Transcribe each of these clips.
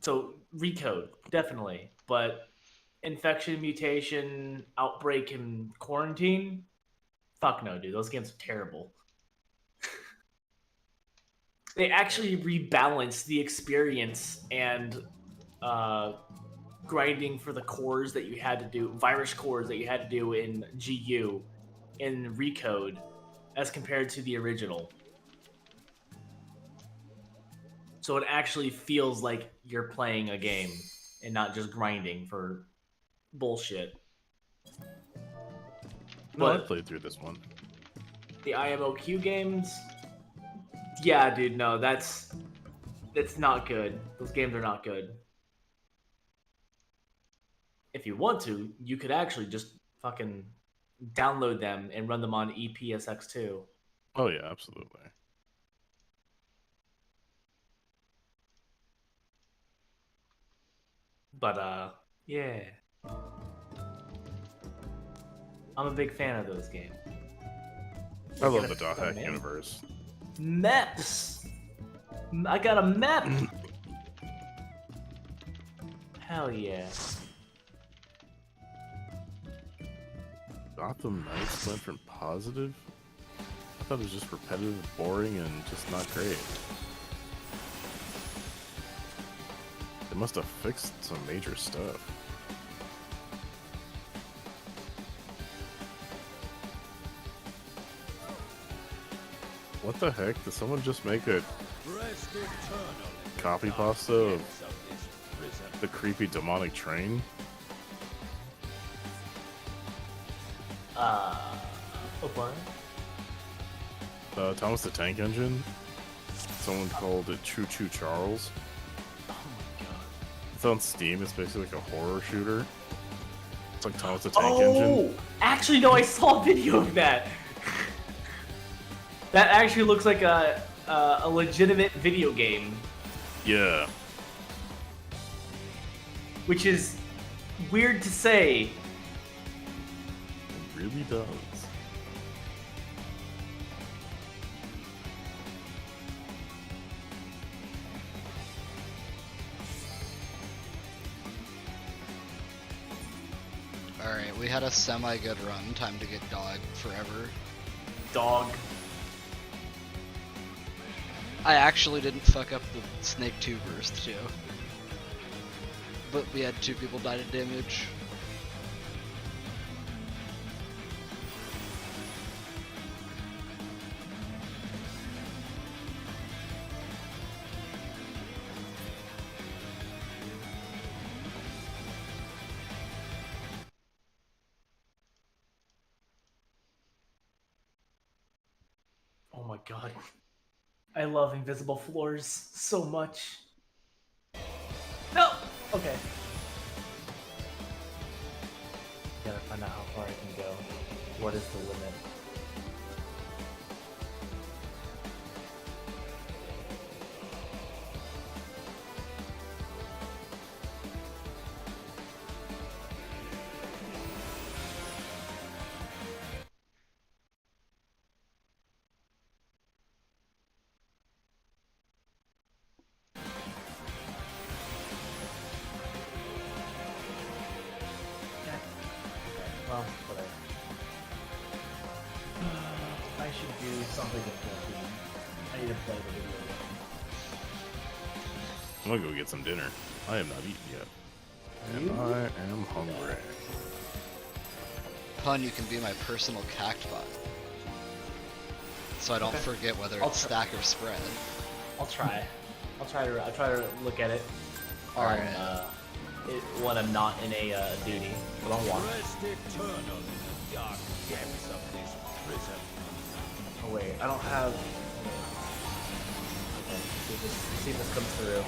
So Recode, definitely. But Infection, Mutation, Outbreak, and Quarantine? Fuck no, dude. Those games are terrible. They actually rebalance the experience and grinding for the cores that you had to do, virus cores that you had to do in GU, in Recode, as compared to the original. So it actually feels like you're playing a game and not just grinding for bullshit. No, I But played through this one. the IMOQ games, yeah, dude, no, that's not good. Those games are not good. If you want to, you could actually just fucking download them and run them on EPSX2. Oh yeah, absolutely. But yeah. I'm a big fan of those games. I love the .hack universe. Maps! I got a map! Hell yeah. Gotham Knights went from positive? I thought it was just repetitive, boring, and just not great. They must have fixed some major stuff. What the heck? Did someone just make a copy pasta of the creepy demonic train? What? Thomas the Tank Engine. Someone called it Choo Choo Charles. Oh my god. It's on Steam. It's basically like a horror shooter. It's like Thomas the Tank Engine. Actually, no, I saw a video of that. That actually looks like a legitimate video game. Yeah. Which is weird to say. It really does. Alright, we had a semi-good run. Time to get dog forever. Dog. I actually didn't fuck up the Snake 2 burst, too. But we had 2 people die to damage. Oh my god. I love invisible floors so much. No! Okay. Gotta find out how far I can go. What is the limit? Well, whatever. I should do something important. I need to play the video game. I'm gonna go get some dinner. I have not eaten yet. And I am hungry. Pun, you can be my personal cactbot. So I don't forget whether it's stack or spread. I'll try. I'll try to look at it on Alright. when I'm not in a duty. But I'll watch. Oh wait, I don't have. Okay, see if this comes through.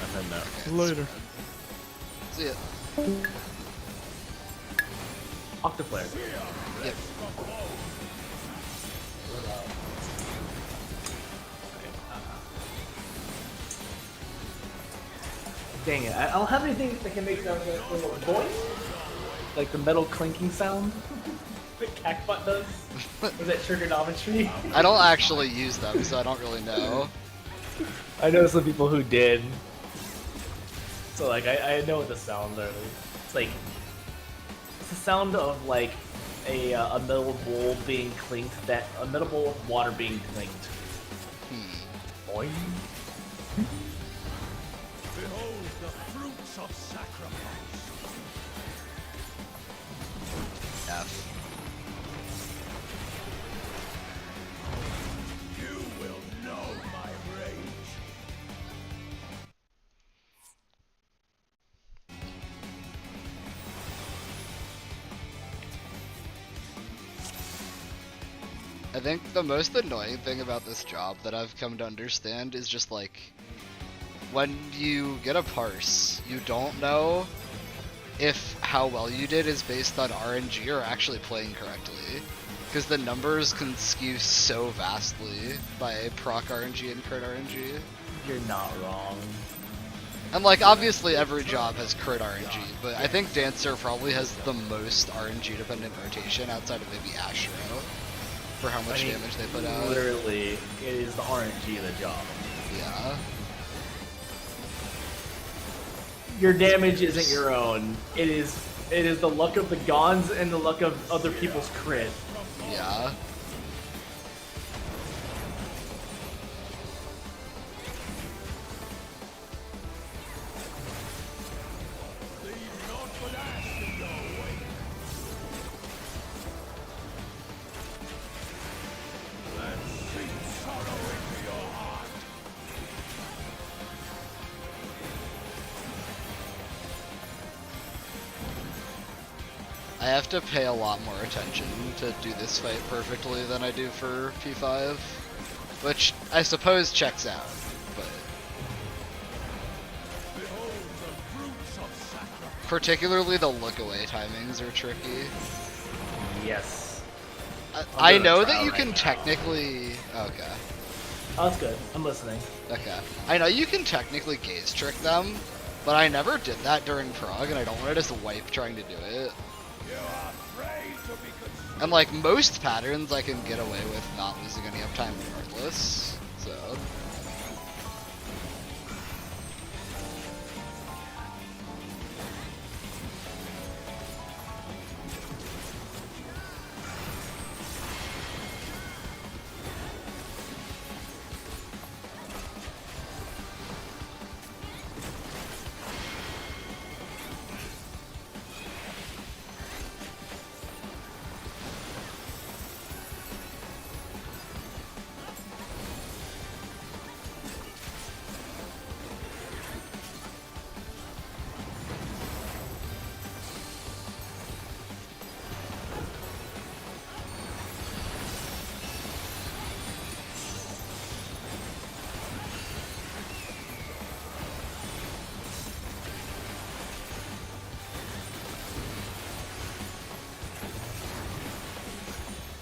And then that later. See ya. Octaflare. Yep. Dang it, I don't have anything that can make that little voice. Like the metal clinking sound. Hackbot does? Was that trigonometry? I don't actually use them, so I don't really know. I know some people who did. So like I know what the sounds are. It's like it's the sound of like a metal bowl being clinked, that a metal bowl with water being clinked. Boing. Behold the fruits of sacrifice. F. You will know my rage. I think the most annoying thing about this job that I've come to understand is just like, when you get a parse, you don't know if how well you did is based on RNG or actually playing correctly. Because the numbers can skew so vastly by proc RNG and crit RNG. You're not wrong. And like, obviously every job has crit RNG, but I think Dancer probably has the most RNG dependent rotation outside of maybe Ashro for how much damage they put out. Literally, it is the RNG of the job. Yeah. Your damage isn't your own. It is the luck of the Gons and the luck of other people's crit. Yeah. Leave naught but ash in your wake. And sink sorrow into your heart. I have to pay a lot more attention to do this fight perfectly than I do for P5, which I suppose checks out, but Behold the fruits of sacrifice. particularly the look away timings are tricky. Yes. I doing a know trial that you right can now. technically... Okay. Oh, that's good. I'm listening. Okay. I know you can technically gaze trick them, but I never did that during prog, and I don't want to just wipe trying to do it. You are afraid to be consumed. And like most patterns I can get away with not losing any uptime regardless, so...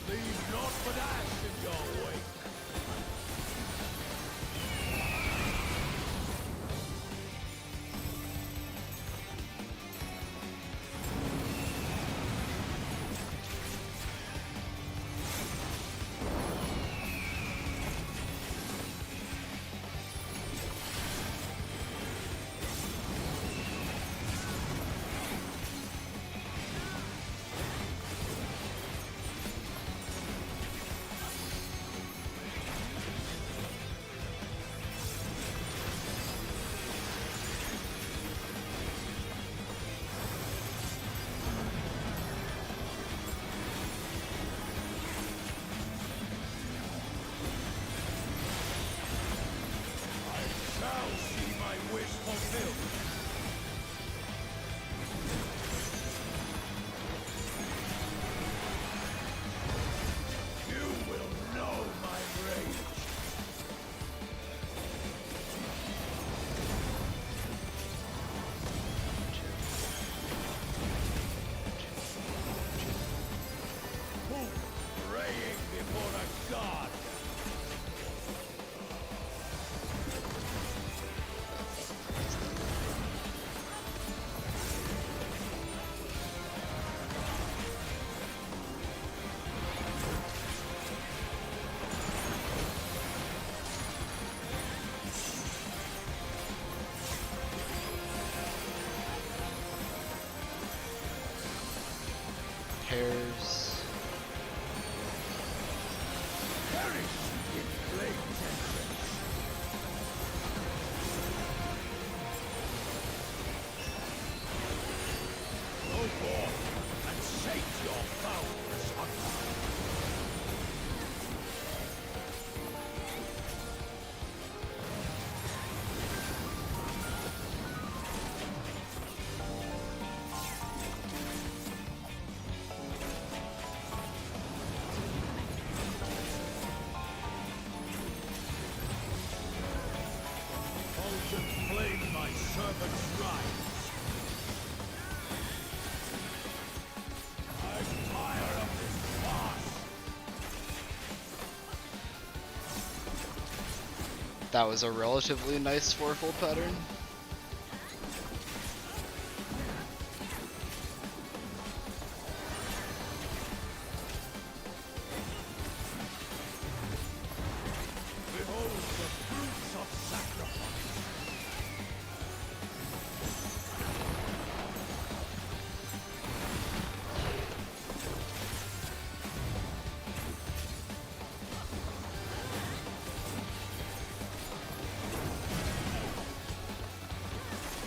Leave naught but ash in your wake. Shall see my wish fulfilled. You will know my rage. Who praying before a god? in flames entrance. Go forth and sate your boundless hunger. Fulgent flame my servants rise. I'm tired of this farce. That was a relatively nice fourfold pattern. Behold the fruits of sacrifice.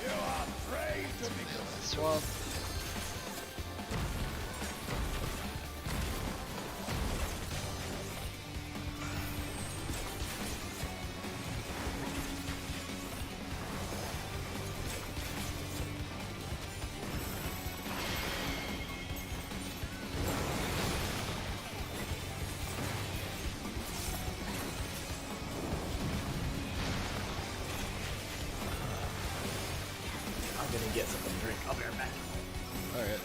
You are afraid to become Swap. I'm gonna get something to drink. I'll be right back. Alright.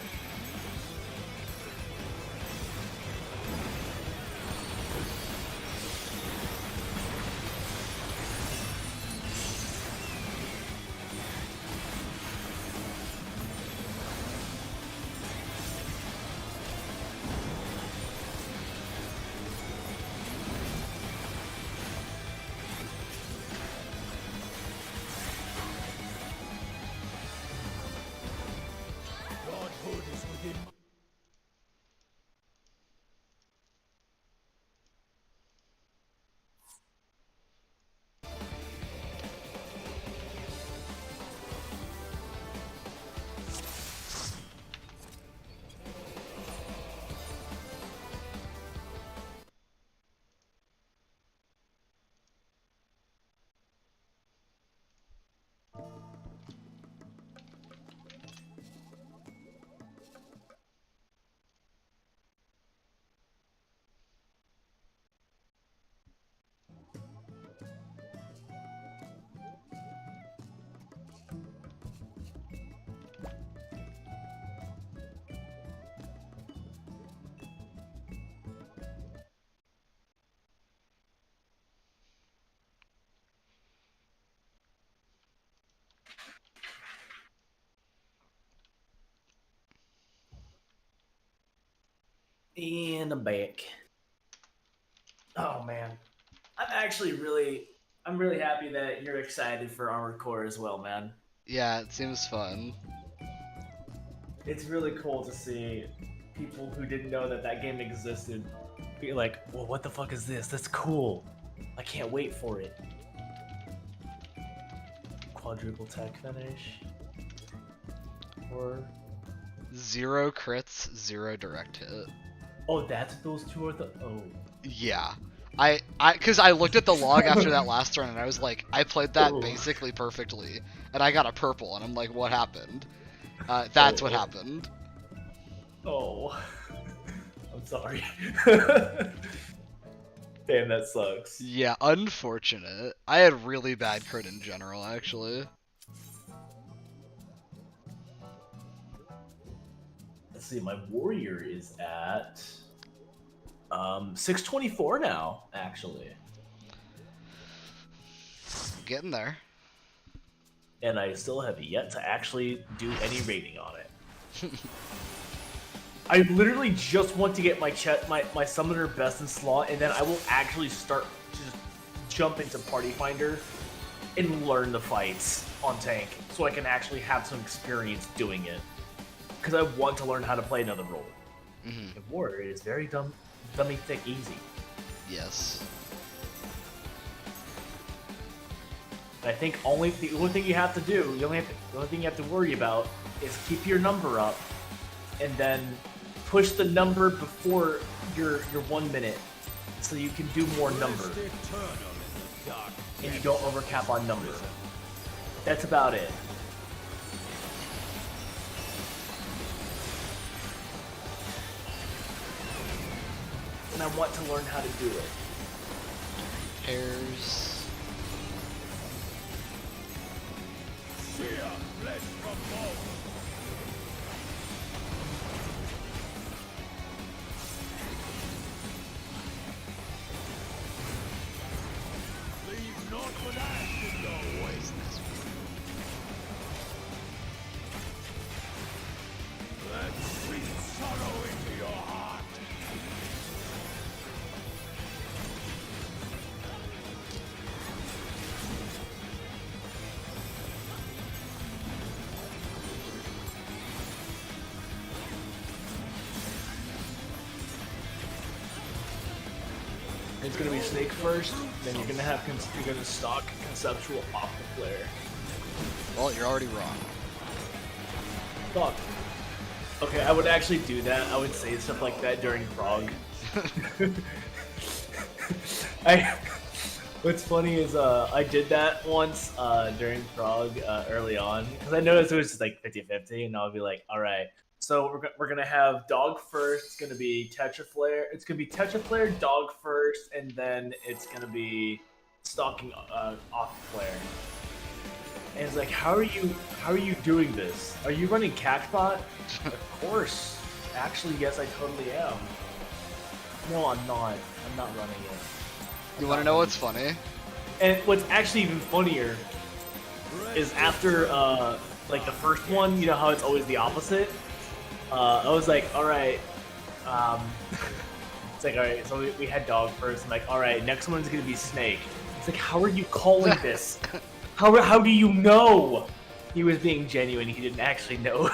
Godhood is within. And I'm back. Oh man, I'm really happy that you're excited for Armored Core as well, man. Yeah, it seems fun. It's really cool to see people who didn't know that that game existed be like, well, what the fuck is this? That's cool. I can't wait for it. Quadruple tech finish. Or 0 crits, 0 direct hit. oh, that's what those two are. Oh, Yeah. Cause I looked at the log after that last turn and I was like, I played that Oh. basically perfectly, and I got a purple, and I'm like, what happened? That's what Oh. happened. oh. I'm sorry. Damn, that sucks. Yeah, unfortunate. I had really bad crit in general, actually. Let's see, my warrior is at 624 now, actually. Getting there. And I still have yet to actually do any rating on it. I literally just want to get my summoner best in slot, and then I will actually start to just jump into Party Finder and learn the fights on tank, so I can actually have some experience doing it. Because I want to learn how to play another role. Mhm. And warrior is very dummy thick easy. Yes. I think the only thing you have to do, the only thing you have to worry about is keep your number up, and then push the number before your 1 minute, so you can do more number, Rest eternal in the dark and you don't overcap on number. That's about it. And I want to learn how to do it. Pairs. Sear flesh from bone. Leave naught but ash to go. Let sweet sorrow into your heart. It's gonna be Snake first, then you're gonna stock Conceptual Octaflare. Well, you're already wrong. Fuck. Okay, I would actually do that. I would say stuff like that during Prague. What's funny is I did that once during Prague early on, because I noticed it was just like 50-50, and I'll be like, all right, so we're gonna have Dog first. It's gonna be Tetraflare. It's gonna be Tetraflare, Dog first, and then it's gonna be stalking Octaflare. And it's like, how are you doing this? Are you running Cactbot? Of course. Actually, yes, I totally am. No, I'm not. I'm not running it. You want to know what's funny? And what's actually even funnier is after like the first one, you know how it's always the opposite. I was like, all right. It's like, all right. So we had Dog first. I'm like, all right. Next one's gonna be Snake. It's like, how are you calling this? How do you know? He was being genuine. He didn't actually know.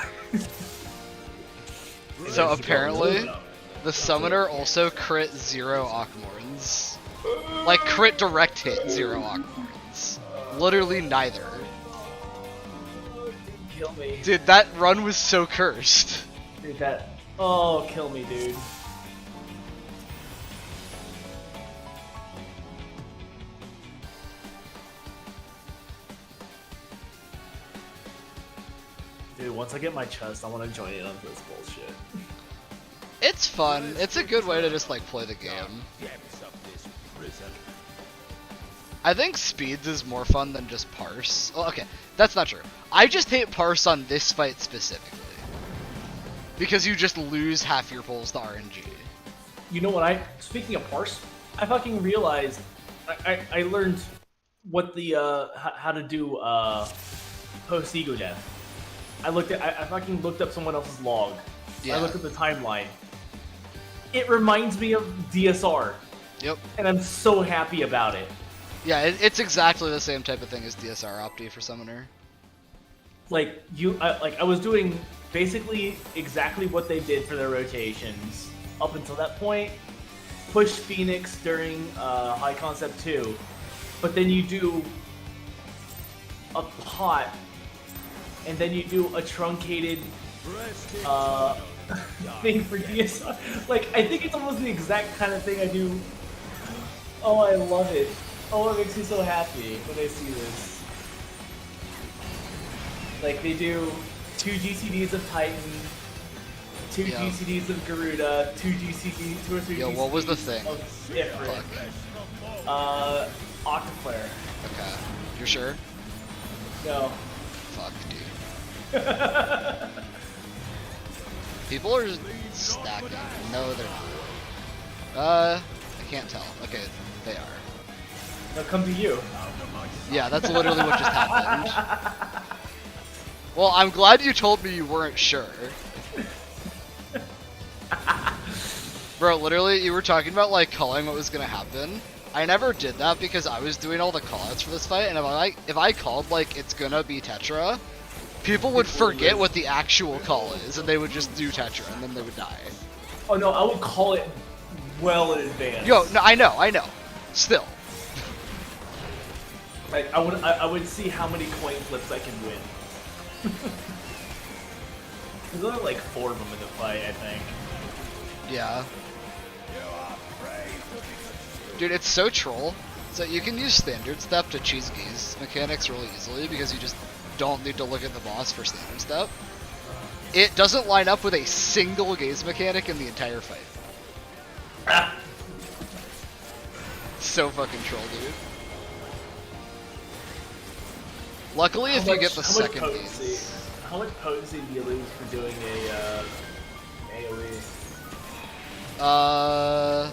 So apparently, the summoner also crit 0 Akmorns. Like, crit direct hit 0 Akmorns. Literally neither. Kill me. Dude, that run was so cursed. Dude, that. Oh, kill me, dude. Dude, once I get my chest, I want to join in on this bullshit. It's fun. It's a good way to just, like, play the game. Depths of this prison. I think speeds is more fun than just parse. Well, okay, that's not true. I just hate parse on this fight specifically. Because you just lose half your pulls to RNG. You know what? Speaking of parse, I fucking realized I learned what the how to do post ego death. I fucking looked up someone else's log. Yeah. I looked at the timeline. It reminds me of DSR. Yep. And I'm so happy about it. Yeah, it's exactly the same type of thing as DSR Opti for Summoner. Like I was doing basically exactly what they did for their rotations up until that point. Push Phoenix during High Concept 2, but then you do a pot, and then you do a truncated thing for DSR. Like, I think it's almost the exact kind of thing I do. Oh, I love it. Oh, it makes me so happy when I see this. Like, they do 2 GCDs of Titan, 2 GCDs of Garuda, 2 GCDs, 2 or 3 Yo, GCDs what was the thing? of Ifrit. Octaflare. Okay. You're sure? No. Fuck, dude. People are stacking. No, they're not. I can't tell. Okay, they are. They'll come to you. Yeah, that's literally what just happened. Well, I'm glad you told me you weren't sure. Bro, literally, you were talking about, like, calling what was gonna happen. I never did that because I was doing all the callouts for this fight, and if I called, like, it's gonna be Tetra, people would forget what the actual call is, and they would just do Tetra, and then they would die. Oh no, I would call it well in advance. Yo, no, I know. Still. Like I would see how many coin flips I can win. There's only like 4 of them in the fight, I think. Yeah. Dude, it's so troll. So you can use standard step to cheese gaze mechanics really easily because you just don't need to look at the boss for standard step. It doesn't line up with a single gaze mechanic in the entire fight. Ah. So fucking troll, dude. Luckily, if you get the second gaze. How much potency do you lose for doing a AoE?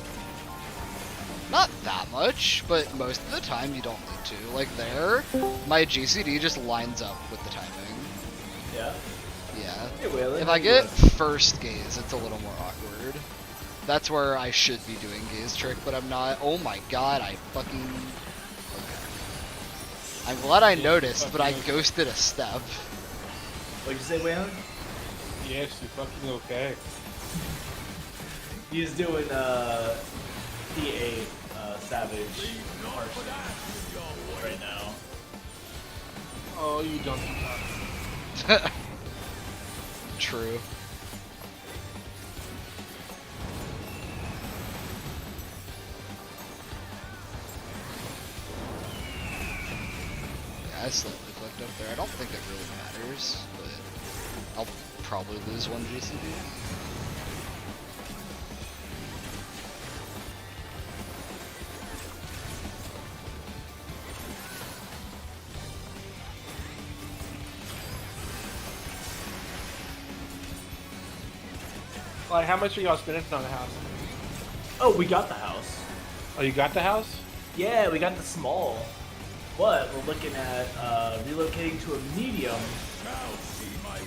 Not that much, but most of the time you don't need to. Like there, my GCD just lines up with the timing. Yeah. Yeah. Hey, Waylon, If how I you get doing? first gaze, it's a little more awkward. That's where I should be doing gaze trick, but I'm not. Oh my god, I fucking... Okay. I'm glad I noticed, but I ghosted a step. What'd you say, Waylon? Yes, you fucking okay. He's doing P8 Savage Parse right now. Oh, you don't. True. Yeah, I slightly fucked up there. I don't think it really matters, but I'll probably lose one GCD. Like, how much are y'all spending on the house? Oh, we got the house. Oh, you got the house? Yeah, we got the small. But we're looking at relocating to a medium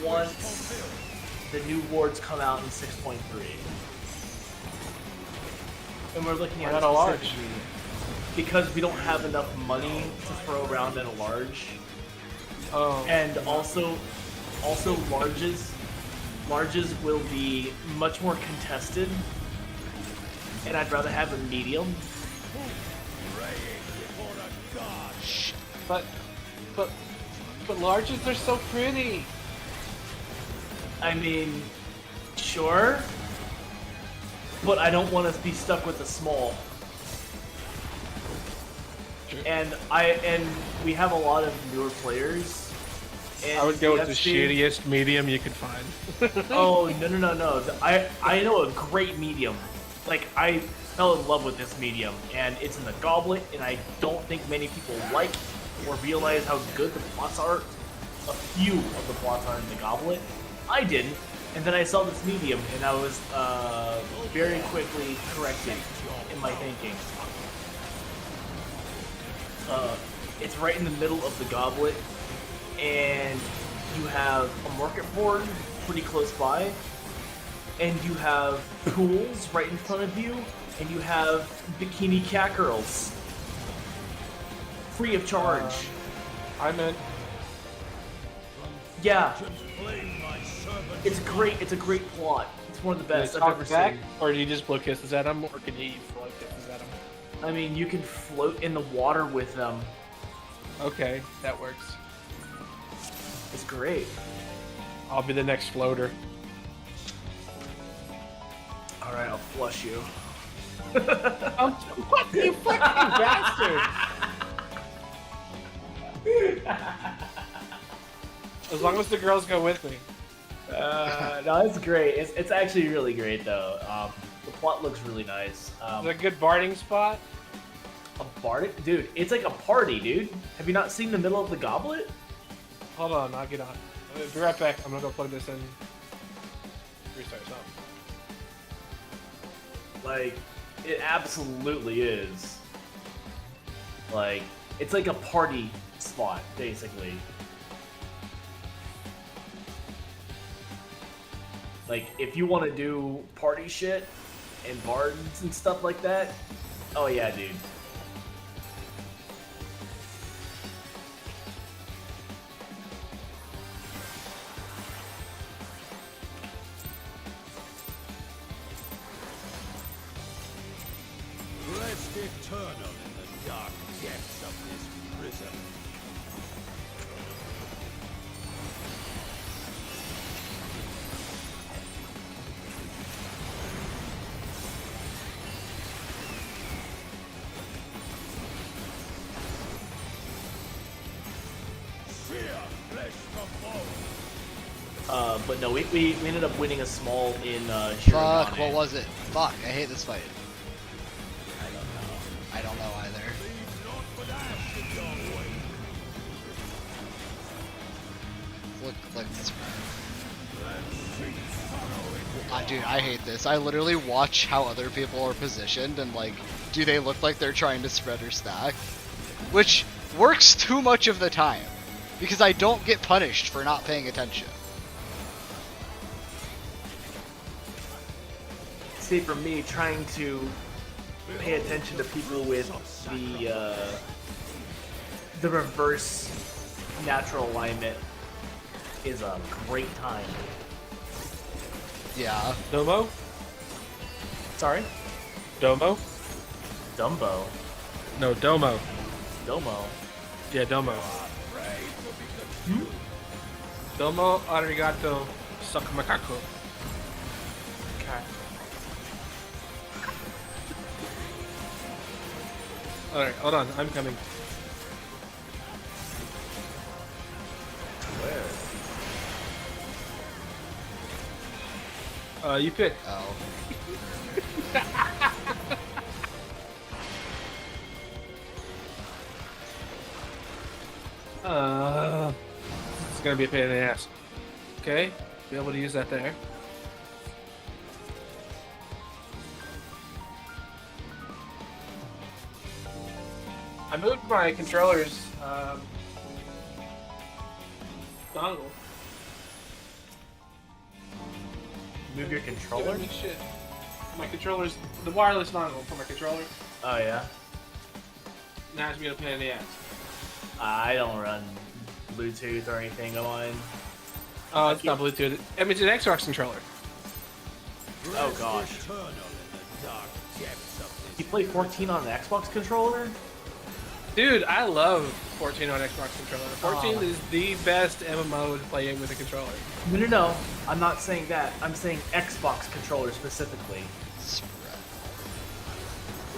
once the new wards come out in 6.3. And we're looking at Why it not a large? specifically because we don't have enough money to throw around at a large. Oh. And also larges will be much more contested, and I'd rather have a medium. But larges are so pretty. I mean, sure, but I don't want to be stuck with a small. Sure. And we have a lot of newer players. And I would go with the UFC shittiest medium you could find. Oh, no. I know a great medium. Like, I fell in love with this medium, and it's in the goblet, and I don't think many people like or realize how good the plots are. A few of the plots are in the goblet. I didn't, and then I saw this medium, and I was very quickly corrected in my thinking. It's right in the middle of the goblet, and you have a market board pretty close by, and you have pools right in front of you, and you have bikini cat girls, free of charge. I'm in. Yeah, it's great. It's a great plot. It's one of the best Do I've they ever talk back, seen. or do you just blow kisses at them, or can you blow kisses at them? I mean, you can float in the water with them. Okay, that works. It's great. I'll be the next floater. All right, I'll flush you. What, you fucking bastard! As long as the girls go with me. No, it's great. It's actually really great though. The plot looks really nice. Is it a good barding spot? A party, dude. It's like a party, dude. Have you not seen the middle of the goblet? Hold on, I'll get on. I'll be right back. I'm gonna go plug this in. Restart something. Like, it absolutely is. Like, it's like a party spot, basically. Like, if you want to do party shit and bards and stuff like that, oh yeah, dude. eternal in the dark depths of this prison. Sear flesh from bone. But no, we ended up winning a small in Fuck, Shirogane. what was it? Fuck, I hate this fight. I don't know. I don't know either. Leave naught but ash in your way. Look this And sink sorrow into your dude, I hate this. I literally watch how other people are positioned and like, do they look like they're trying to spread or stack? Which works too much of the time. Because I don't get punished for not paying attention. See, for me, trying to pay attention to people with the reverse natural alignment is a great time. Yeah. Domo? Sorry? Domo? Dumbo. No, Domo. Domo. Yeah, Domo. Domo arigato sakamakaku. Okay. Alright, hold on, I'm coming. Where? You pick. Oh. It's gonna be a pain in the ass. Okay, be able to use that there. I moved my controller's dongle. Move your controller? Giving me shit. My controller's the wireless dongle for my controller. Oh yeah. Now it's being a pain in the ass. I don't run Bluetooth or anything on. Oh, it's not Bluetooth. I mean, it's an Xbox controller. Oh gosh. eternal in the dark depths of You this play 14 on an Xbox controller? Dude, I love 14 on Xbox controller. 14 Oh. is the best MMO to play with a controller. No. I'm not saying that. I'm saying Xbox controller specifically. Spread.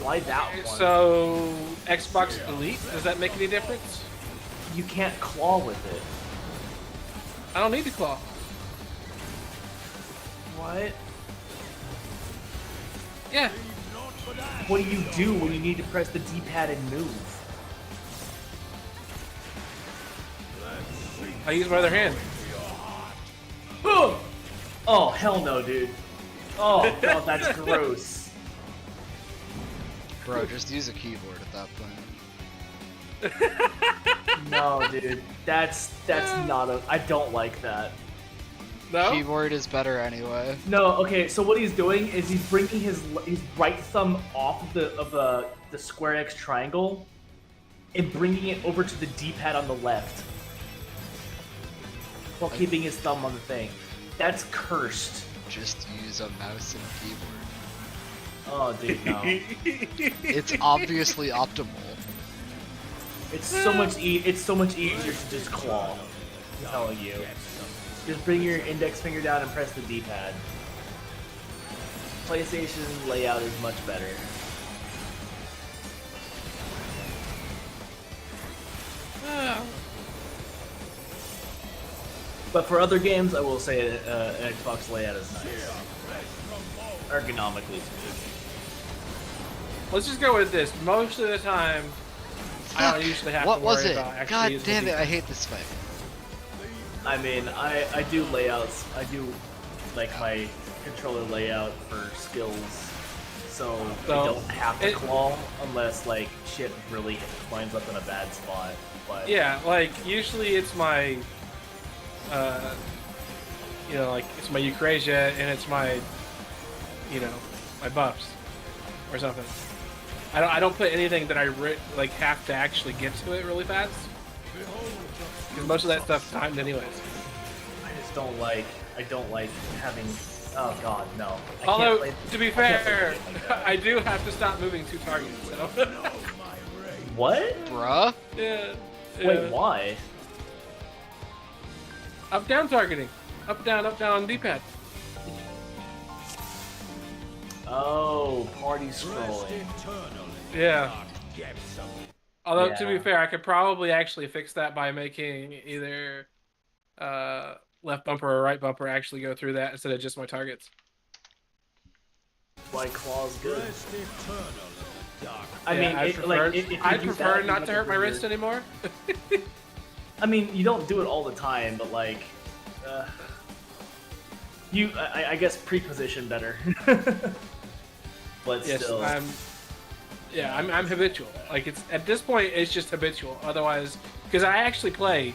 Why that one? So, Xbox Elite, does that make any difference? You can't claw with it. I don't need to claw. What? Yeah. What do you do when you need to press the D-pad and move? I use my other hand. Boom! Oh, hell no, dude. Oh, God, that's gross. Bro, just use a keyboard at that point. No, dude. That's not a... I don't like that. No? Keyboard is better anyway. No, okay, so what he's doing is he's bringing his right thumb off of the square X triangle and bringing it over to the D-pad on the left while keeping his thumb on the thing. That's cursed. Just use a mouse and keyboard. Oh, dude, no. It's obviously optimal. It's so much easier to just claw. I'm telling you. Just bring your index finger down and press the D-pad. PlayStation layout is much better. But for other games, I will say an Xbox layout is nice. Ergonomically speaking. Let's just go with this. Most of the time, I don't usually have What to worry was it? about actually God using damn the it, I hate this fight. I mean, I do layouts. I do like my controller layout for skills, so I don't have to claw unless like shit really winds up in a bad spot. But Yeah, like usually it's my, like it's my Eucrasia and it's my, my buffs or something. I don't put anything that I have to actually get to it really fast because most of that stuff's timed anyways. I just don't like having Oh god, no. I can't Although, play- to be I can't play fair, the game like that. I do have to stop moving 2 targets. So. What? Bruh? yeah. Wait, why? Up down targeting. Up down D-pad. Oh, party scrolling. Yeah. Although to be Yeah. fair, I could probably actually fix that by making either left bumper or right bumper actually go through that instead of just my targets. White Claw's good. I Yeah, mean, I'd prefer, if you I'd do prefer that, you not have to hurt my do wrist your- anymore. I mean, you don't do it all the time, but like, I guess pre-position better. But Yes, still, I'm habitual. Like it's at this point, it's just habitual. Otherwise, because I actually play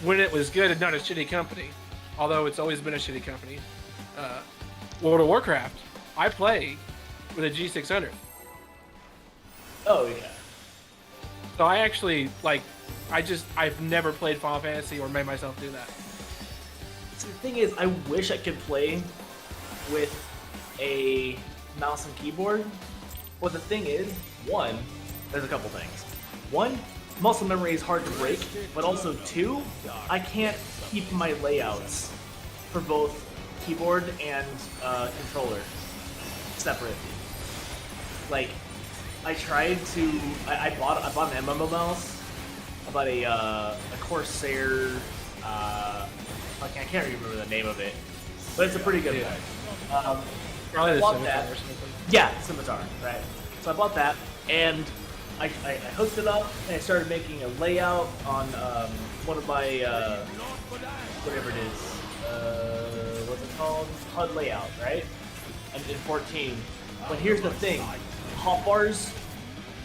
when it was good and not a shitty company, although it's always been a shitty company. World of Warcraft, I play with a G600, oh yeah. so I actually like. I've never played Final Fantasy or made myself do that. So the thing is, I wish I could play with a mouse and keyboard. But the thing is, one, there's a couple things. One, muscle memory is hard to break, but also two, I can't keep my layouts for both keyboard and controller separate. Like, I tried to. I bought an MMO mouse. I bought a Corsair. I can't remember the name of it, but it's a pretty good one. Probably the bought Scimitar that. or something. Yeah, Scimitar, right. So I bought that, and I hooked it up, and I started making a layout on one of my, whatever it is, what's it called? HUD layout, right? And in 14. But here's the thing, hotbars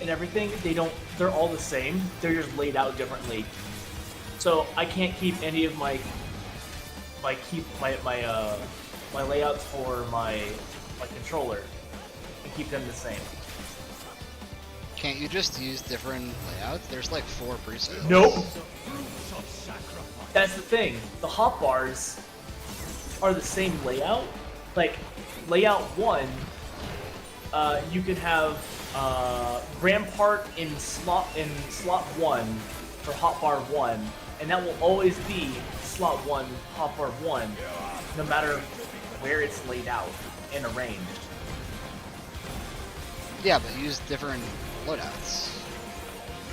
and everything, they're all the same, they're just laid out differently. So I can't keep any of my layouts for my controller and keep them the same. Can't you just use different layouts? There's like 4 presets. Nope. That's the thing. The hotbars are the same layout. Like layout 1, you could have Rampart in slot 1 for hotbar 1, and that will always be slot 1 hotbar 1, no matter where it's laid out and arranged. Yeah, but use different loadouts.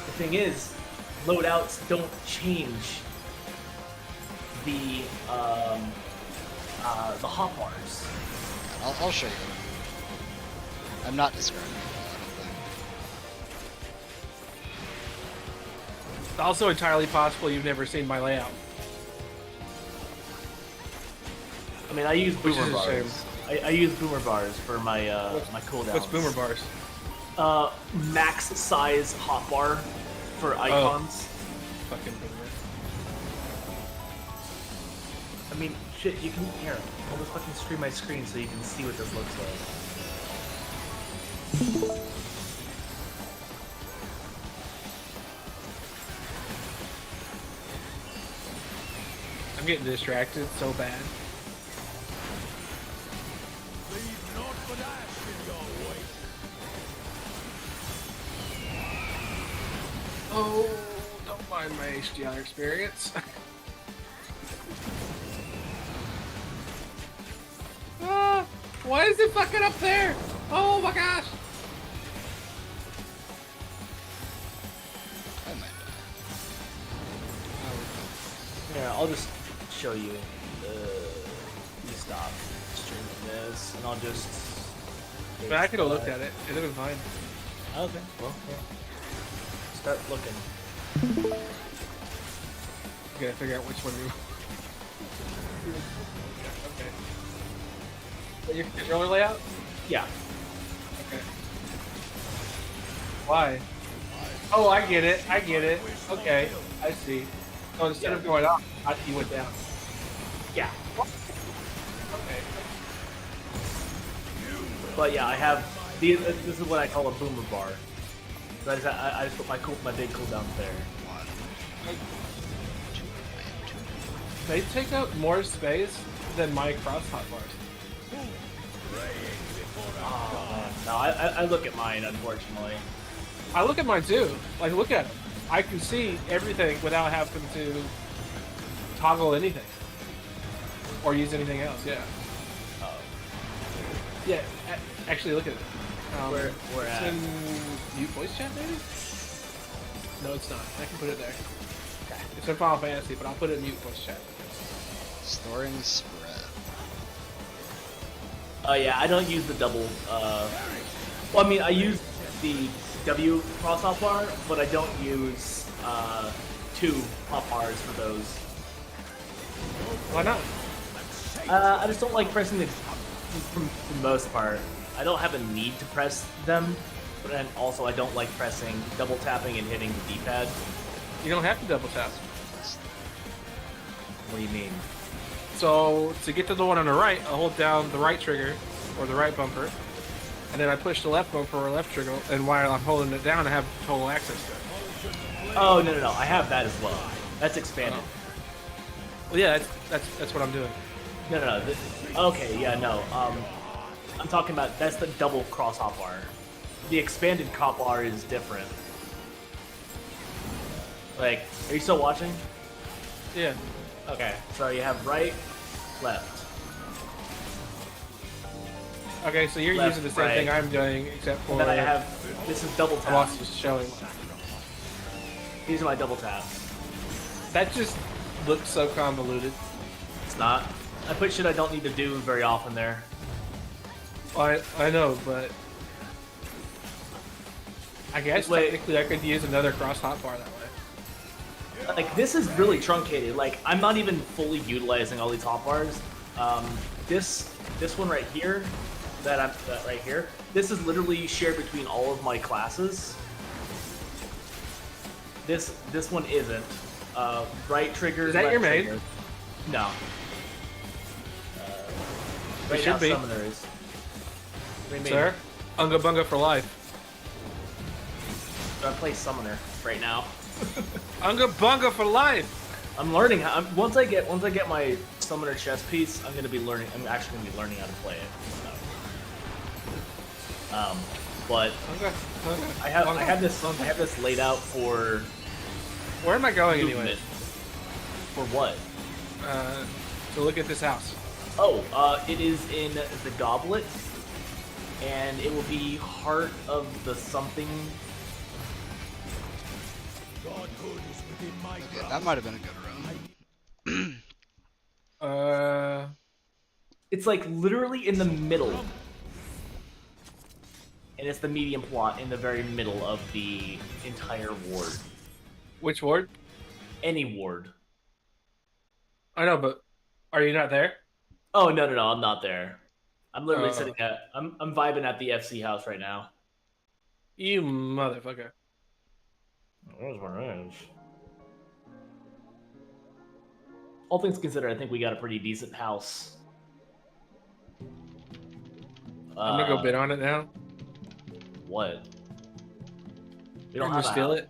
The thing is, loadouts don't change the hotbars. I'll show you. I'm not describing it, I don't think. It's also entirely possible you've never seen my layout. I mean, I use Which boomer is a shame. bars. I use boomer bars for my my cooldowns. What's boomer bars? Max size hotbar for icons. Fucking boomer. I mean, shit, you can here. I'll just fucking stream my screen so you can see what this looks like. I'm getting distracted so bad. Leave naught but ash in your wake. Oh, don't mind my HDR experience. Ah, why is it fucking up there? Oh my gosh! I might die. Yeah, I'll just show you. You stop streaming this, and I'll just. But I could have looked at it. It'd have been fine. Okay, well, yeah. Start looking. Gotta figure out which one you. Okay. Your controller layout? Yeah. Okay. Why? Oh, I get it. I get it. Okay, I see. So instead of going up, you went down. Yeah. Okay. But yeah, I have these. This is what I call a boomer bar. So I just put my big cooldowns there. 1, 2, 2. They take up more space than my cross hotbars. Oh man, no, I look at mine unfortunately. I look at mine too. Like, look at them. I can see everything without having to toggle anything or use anything else. Yeah. Oh, Yeah. Actually, look at it. Where it's at? in mute voice chat, maybe? No, it's not. I can put it there. okay. It's in Final Fantasy, but I'll put it in mute voice chat. Storing spread. Oh yeah, I don't use the double. Well, I mean, I use the W cross hotbar, but I don't use 2 hotbars for those. Why not? I just don't like pressing it for the most part. I don't have a need to press them, but then also I don't like pressing, double tapping and hitting the D-pad. You don't have to double tap. What do you mean? So to get to the one on the right, I hold down the right trigger or the right bumper, and then I push the left bumper or left trigger, and while I'm holding it down, I have total access to it. Oh no, I have that as well. That's expanded. Well, yeah, that's what I'm doing. No. Okay, yeah, no. I'm talking about that's the double cross hotbar. The expanded hotbar is different. Like, are you still watching? Yeah. Okay, so you have right, left. Okay, so you're Left, using the same right. thing I'm doing, except for And then I have this is double the tap. boss is showing. These are my double taps. That just looks so convoluted. It's not. I put shit I don't need to do very often there. I know, but I guess Wait. technically I could use another cross hotbar that way. Like, this is really truncated. Like, I'm not even fully utilizing all these hotbars. This one right here, that right here, this is literally shared between all of my classes. This one isn't. Right trigger. Is that left your main? trigger. No. Right should now, be. summoner is. What do you mean? Sir, Unga Bunga for life. I play summoner right now. Unga Bunga for life. I'm learning how. Once I get my summoner chess piece, I'm actually gonna be learning how to play it. So. But I have this laid out for Where am I going movement. anyway? For what? To look at this house. Oh, it is in the goblet, and it will be heart of the something. Godhood is within my Okay, grasp. that might have been a good run. It's like literally in the middle. And it's the medium plot in the very middle of the entire ward. Which ward? Any ward. I know, but are you not there? Oh no, I'm not there. I'm literally Oh. sitting at I'm vibing at the FC house right now. You motherfucker. There's where it is. All things considered, I think we got a pretty decent house. I'm gonna go bid on it now. What? We I'm don't gonna have a steal house. it.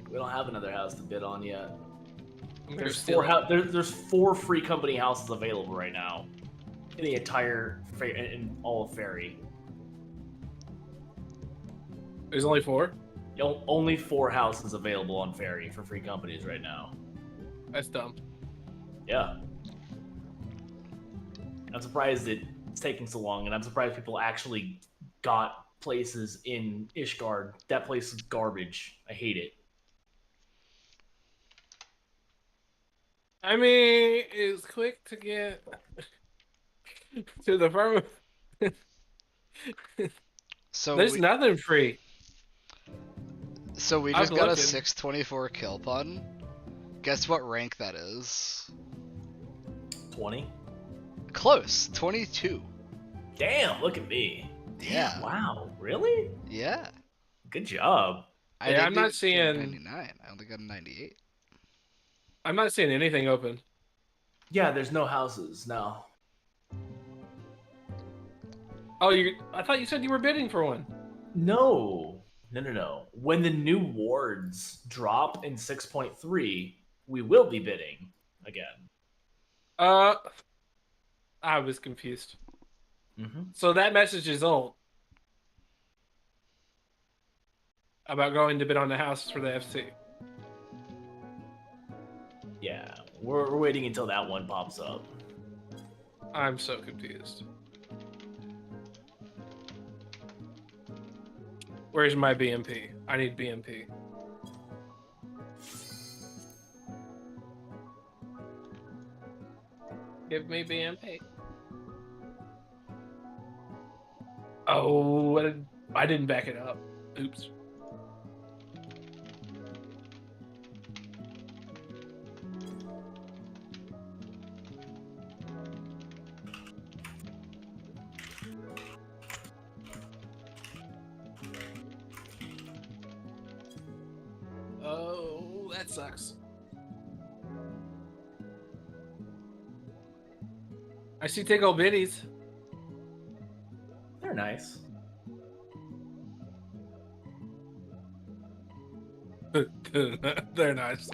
We don't have another house to bid on yet. I'm gonna There's steal it. there's 4 free company houses available right now in the entire in all of Fairy. There's only 4? Only 4 houses available on Fairy for free companies right now. That's dumb. Yeah. I'm surprised it's taking so long, and I'm surprised people actually got places in Ishgard. That place is garbage. I hate it. I mean, it's quick to get to the farm. So There's we, nothing free. so we I'm just got a looking. 624 kill pun. Guess what rank that is? 20? Close, 22. Damn, look at me. Yeah. Wow, really? Yeah. Good job. I Yeah, didn't I'm not even get seeing- 99. I only got a 98. I'm not seeing anything open. Yeah, there's no houses, no. Oh, I thought you said you were bidding for one. No. When the new wards drop in 6.3, we will be bidding again. Uh, I was confused. Mm-hmm. So that message is old about going to bid on the houses for the FC. Yeah, we're waiting until that one pops up. I'm so confused. Where's my BMP? I need BMP. Give me BMP. Oh, I didn't back it up. Oops. Oh, that sucks. I see tickle bitties. They're nice. They're nice.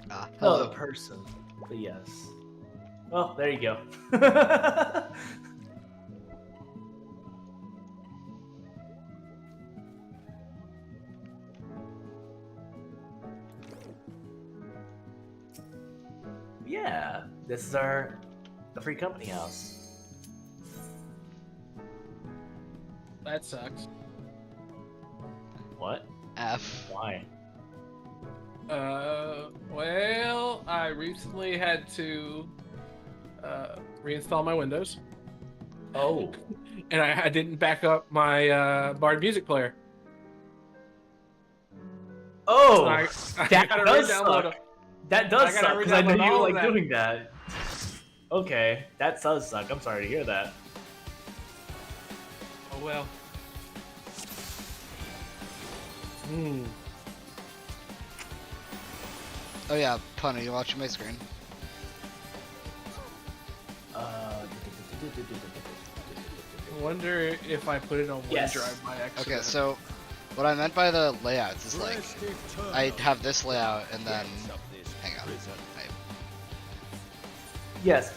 Ah, Oh, hello. the person. But yes. Well, there you go. Yeah, this is the free company house. That sucks. What? F. Why? Well, I recently had to reinstall my Windows, Oh. and I didn't back up my Bard music player. Oh, So I that gotta does re-download suck. it. That does I gotta suck because I know re-download you all of like that. doing that. Okay, that does suck. I'm sorry to hear that. Oh well. Hmm. Oh yeah, pun. Are you watching my screen? Uh, I wonder if I put it on Yes. OneDrive by accident. Okay, so what I meant by the layouts is like I have this layout and then hang on. yes.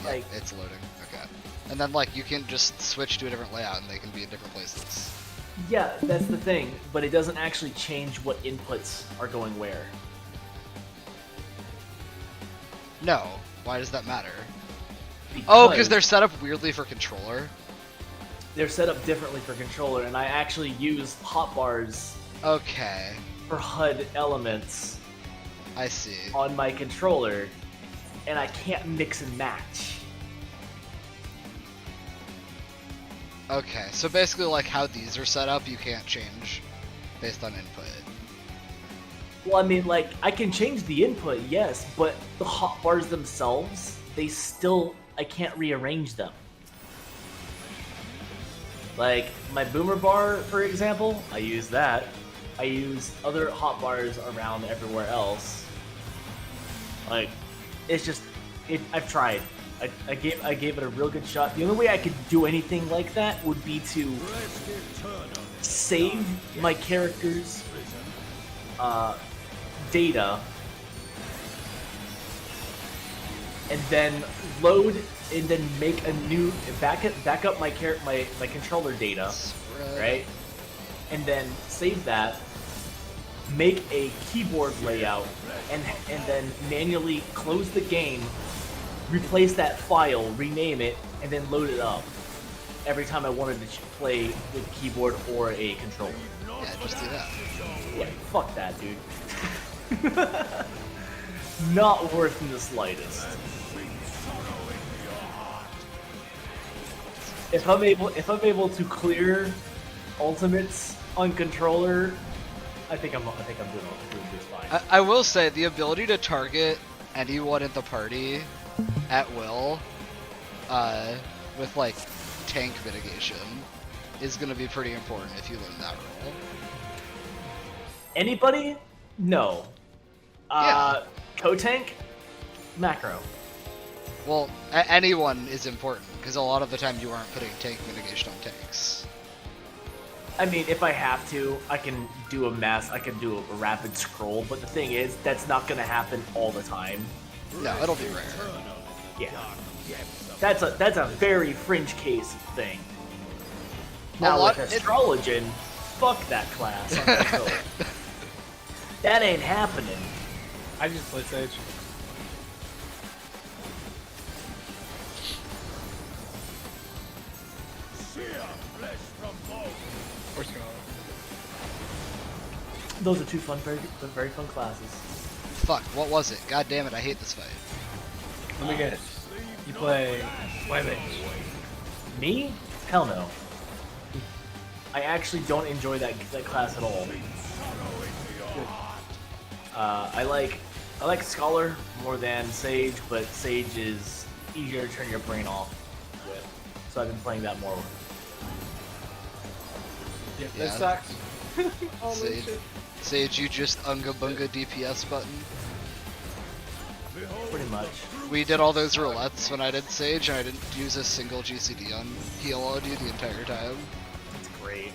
Yeah, Like- it's loading. Okay. And then like you can just switch to a different layout and they can be in different places. Yeah, that's the thing, but it doesn't actually change what inputs are going where. No. Why does that matter? Oh, because Because they're set up weirdly for controller. they're set up differently for controller, and I actually use hotbars Okay. for HUD elements I see. on my controller, and I can't mix and match. Okay, so basically like how these are set up you can't change based on input. Well, I mean, like, I can change the input, yes, but the hotbars themselves, I can't rearrange them. Like, my boomer bar, for example, I use that. I use other hotbars around everywhere else. Like, it's just, I've tried. I gave it a real good shot. The only way I could do anything like that would be to save my character's data and then load and then make a new back up my controller data, right? And then save that, make a keyboard layout, and then manually close the game, replace that file, rename it, and then load it up every time I wanted to play with keyboard or a controller. Yeah, just do that. Yeah, fuck that, dude. Not worth in the slightest. If I'm able to clear ultimates on controller, I think I'm doing just fine. I will say the ability to target anyone in the party at will, with like tank mitigation, is gonna be pretty important if you learn that role. Anybody? No. Yeah. Co-tank? Macro. Well, anyone is important because a lot of the time you aren't putting tank mitigation on tanks. I mean, if I have to, I can do a rapid scroll, but the thing is, that's not gonna happen all the time. No, it'll be rare. Yeah. That's a very fringe case thing. Now lot- with Astrologian, fuck that class. on console. That ain't happening. I just play Sage. Sheer flesh from bone. Or Scholar. Those are two very fun classes. Fuck, what was it? God damn it, I hate this fight. Let me guess. You play White Mage. Me? Hell no. I actually don't enjoy that class at all. I like Scholar more than Sage, but Sage is easier to turn your brain off with. So I've been playing that more. Yeah, Yeah. that sucks. Holy Sage, shit. Sage, you just unga bunga DPS button. Pretty much. We did all those roulettes when I did Sage, and I didn't use a single GCD on heal on you the entire time. That's great.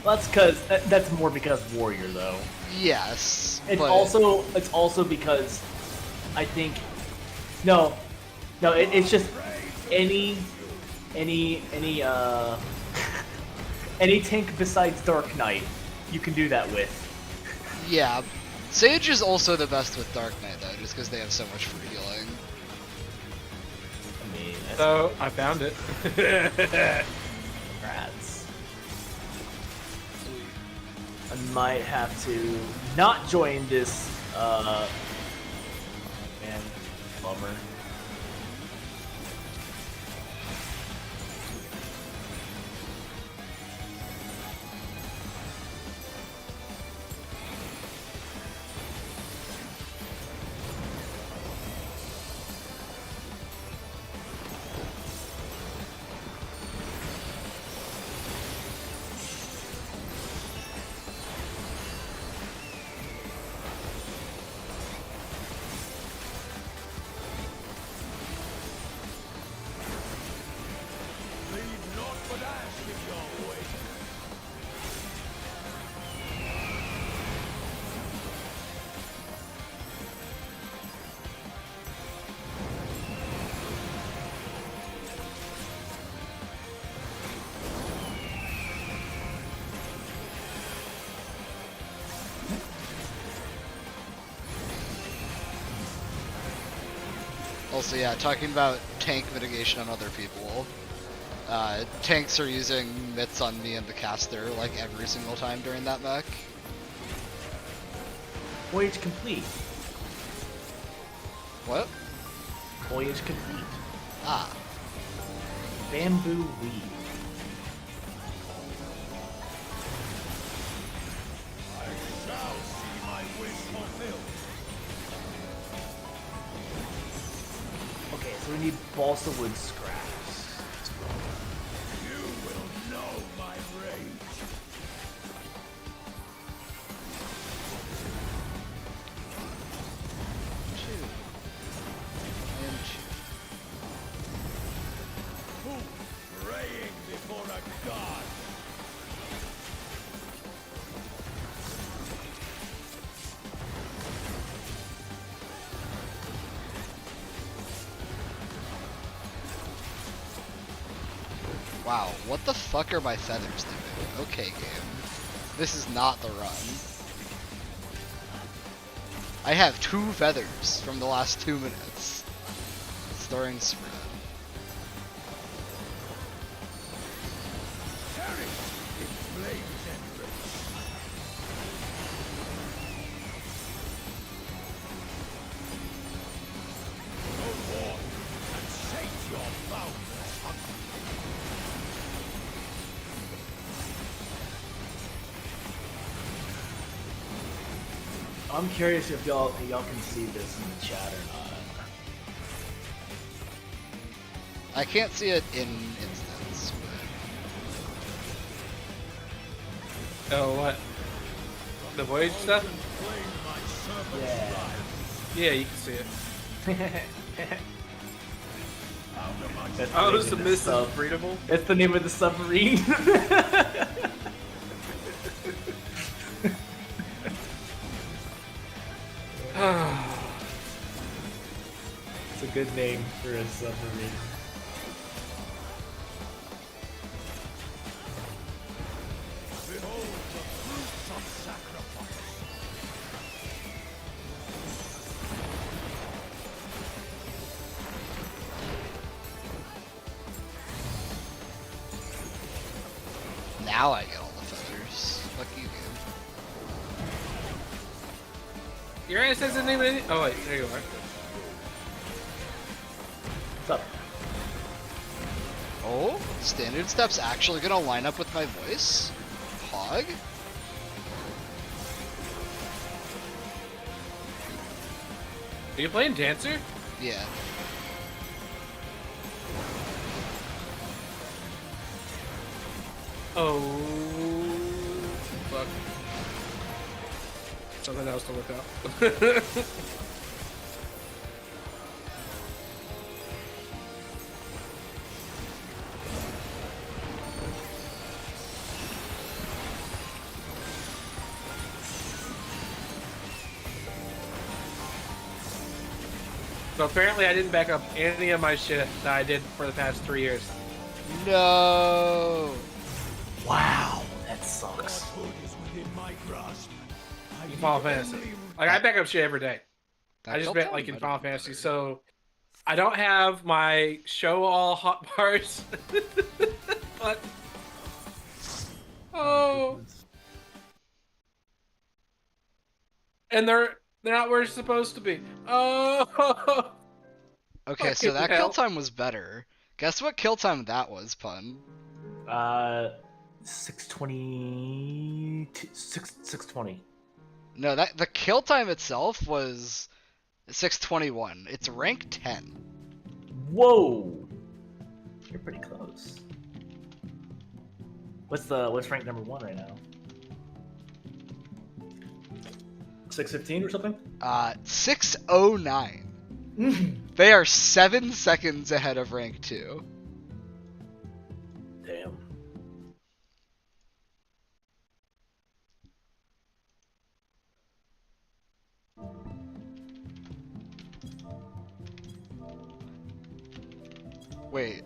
Well, that's more because Warrior though. Yes, It's but also because I think it's just any any tank besides Dark Knight you can do that with. yeah, Sage is also the best with Dark Knight though, just because they have so much free healing. I mean, that's So, I found it. rats. I might have to not join this. Man, bummer. Leave naught but ash in your wake. Also, yeah, talking about tank mitigation on other people. Tanks are using mitts on me and the caster like every single time during that mech. Voyage complete. What? Voyage complete. Ah, Bamboo weed. I shall see my wish fulfilled. Okay, so we need balsa wood scraps. You will know my rage. two. And two. Who praying before a god? Wow, what the fuck are my feathers doing? Okay, game. This is not the run. I have 2 feathers from the last 2 minutes. Storing spread. Perish in flames and rage. Go forth and shake your boundless hunger. I'm curious if y'all can see this in the chat or not. I can't see it in instance, but Oh, what? The Voyage stuff? Yeah. Yeah, you can see it. That's Oh, the it's the name of the sub. breedable? That's the name of the submarine. good name for a submarine. Behold the fruits of sacrifice. Now I get all the feathers. Fuck you, game. Your ass isn't even. Oh wait, there you are. What's up? Oh, standard step's actually gonna line up with my voice? Hog? Are you playing Dancer? Yeah. Oh, fuck. Something else to look up. So apparently I didn't back up any of my shit that I did for the past 3 years. No. Wow, that sucks. Godhood is within my grasp. I In need Final Fantasy. only Like, I back up shit every day. That I just kill bet, time like, in might Final have been Fantasy, better. so I don't have my show all hot parts. But oh, and they're not where it's supposed to be. Oh, Okay, so fucking that hell. kill time was better. Guess what kill time that was, Pun? 620. 620. No, that the kill time itself was 621. It's rank 10. Whoa! You're pretty close. What's rank number 1 right now? 615 or something? 609. They are 7 seconds ahead of rank 2. Damn. Wait,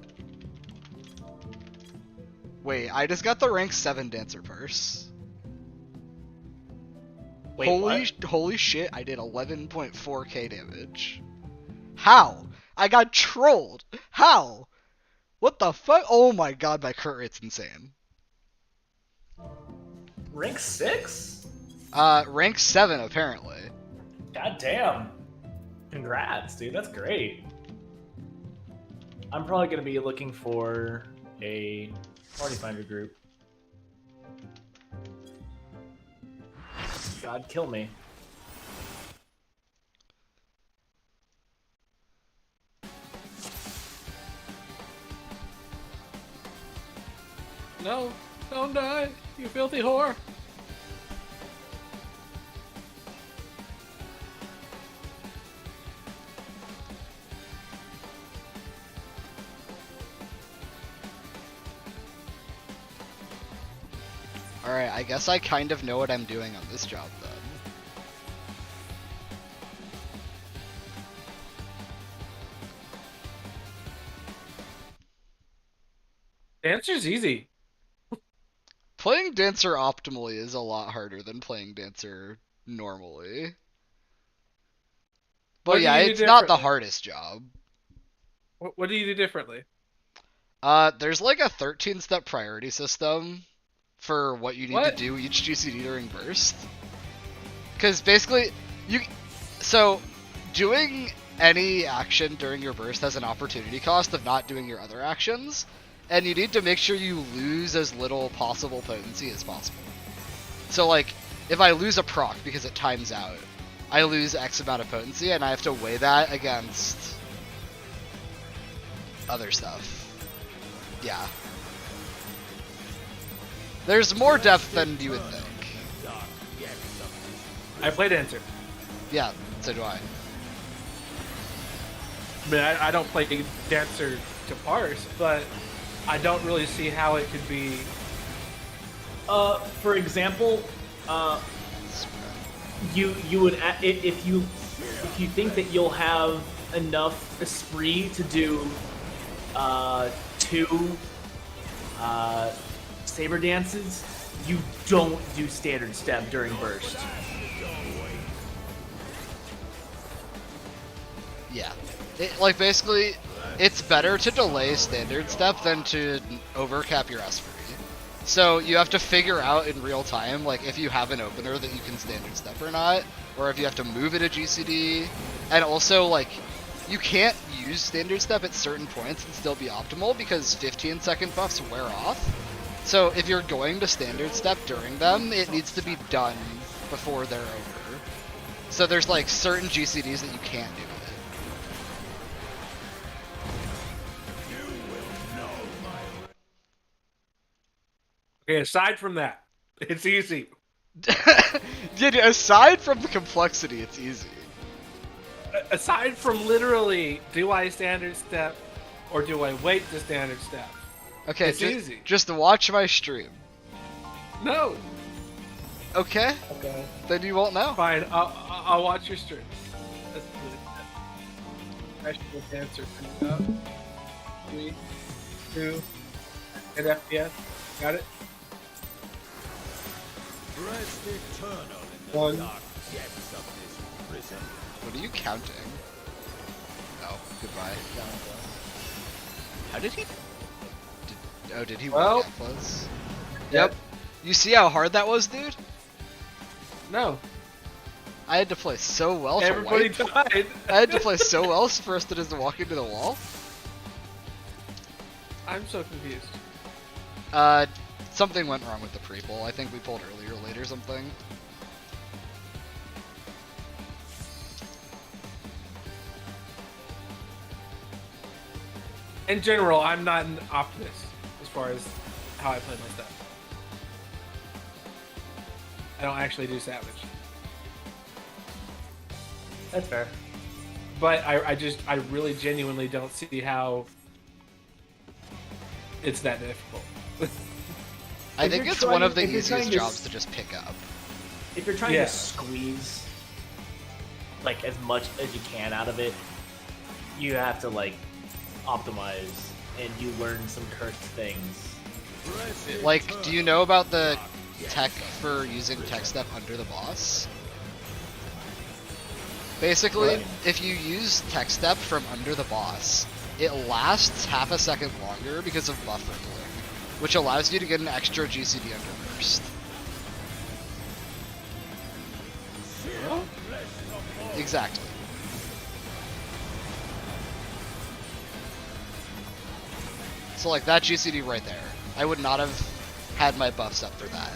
I just got the rank 7 dancer purse. Wait, Holy shit, I did 11.4k damage. How? I got trolled. How? What the fuck? Oh my god, my crit rate's insane. Rank 6? Rank 7 apparently. God damn. Congrats, dude. That's great. I'm probably going to be looking for a party finder group. God, kill me. No, don't die, you filthy whore. Alright, I guess I kind of know what I'm doing on this job then. Dancer's easy. Playing Dancer optimally is a lot harder than playing Dancer normally. But What do yeah, you do it's not the differently? hardest job. What do you do differently? There's like a 13-step priority system for what you need to What? do each GCD during burst. Because basically, so doing any action during your burst has an opportunity cost of not doing your other actions, and you need to make sure you lose as little possible potency as possible. So like, if I lose a proc because it times out, I lose X amount of potency, and I have to weigh that against other stuff. Yeah. There's more depth than you would think. I play Dancer. Yeah, so do I. I mean, I don't play Dancer to parse, but I don't really see how it could be. For example, you would if you think that you'll have enough esprit to do 2 saber dances, you don't do standard step during burst. Yeah. Like, basically, it's better to delay standard step than to overcap your Esprit. So you have to figure out in real time, like, if you have an opener that you can standard step or not, or if you have to move it a GCD, and also, like, you can't use standard step at certain points and still be optimal because 15-second buffs wear off. So if you're going to standard step during them, it needs to be done before they're over. So there's, like, certain GCDs that you can't do with it. Okay, aside from that, it's easy. Dude, aside from the complexity, it's easy. Aside from literally, do I standard step or do I wait to standard step? Okay, It's easy. Just watch my stream. No. Okay, Okay. then you won't know. Fine, I'll watch your stream. That's good. Professional dancer coming up. 3, 2, and FPS. Got it? Rest eternal in the 1. dark depths of this prison. What are you counting? Oh, goodbye. How did he? Did he Well- win Atlas? Yep. You see how hard that was, dude? No. I had to play so well to Everybody wipe. died. I had to play so well for us to just walk into the wall. I'm so confused. Something went wrong with the pre-pull. I think we pulled earlier, late or something. In general, I'm not an optimist as far as how I play my stuff. I don't actually do Savage. That's fair. But I really genuinely don't see how it's that difficult. I If think you're it's one of the trying- if you're easiest trying to jobs to just pick up. If you're trying Yeah. to squeeze like as much as you can out of it, you have to like optimize and you learn some cursed things. Rest Like, do you know about the tech for using tech step under the boss? Basically, Right. if you use tech step from under the boss, it lasts half a second longer because of buff wrinkling, which allows you to get an extra GCD under burst. Exactly. So like that GCD right there, I would not have had my buffs up for that.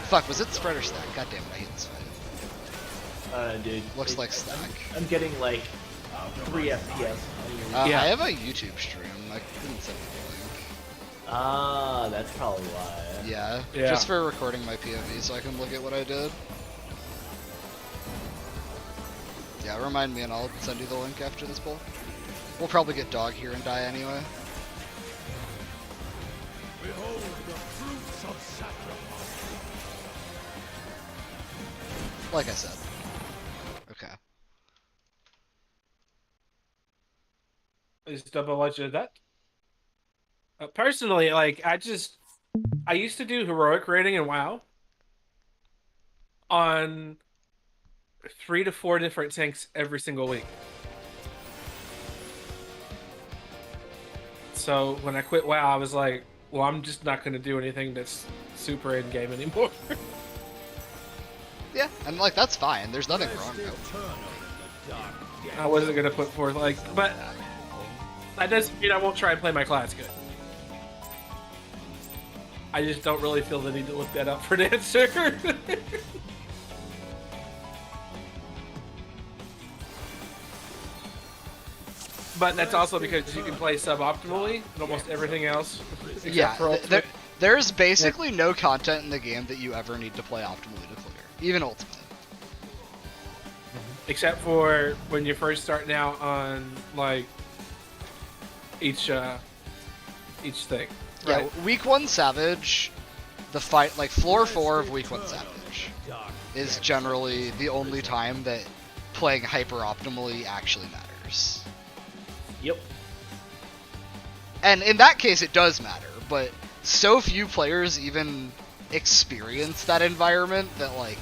Fuck, was it spread or stack? God damn it, I hate this fight. Dude. Looks like stack. I'm getting like 3 FPS. Yeah. I have a YouTube stream. I didn't send you the link. Ah, that's probably why. Yeah, Yeah. just for recording my POV so I can look at what I did. Yeah, remind me and I'll send you the link after this pull. We'll probably get dog here and die anyway. behold the fruits of sacrifice. Like I said. Okay. Is double-edged that? Personally, like I used to do heroic rating in WoW on 3 to 4 different tanks every single week. So when I quit WoW, I was like, well, I'm just not going to do anything that's super in game anymore. Yeah, and like that's fine. There's nothing wrong Rest with it. eternal in the dark depths. I wasn't going to put forth like, but that doesn't mean I won't try and play my class good. I just don't really feel the need to look that up for an answer. But that's also because you can play suboptimally and almost everything else. Except Yeah, for ultimate. there's basically no content in the game that you ever need to play optimally to clear, even ultimate. Except for when you're first starting out on like each thing. Yeah, Right. week 1 Savage, the fight, like floor 4 of week 1 Savage, is generally the only time that playing hyper optimally actually matters. parse. Yep. And in that case, it does matter, but so few players even experience that environment that, like,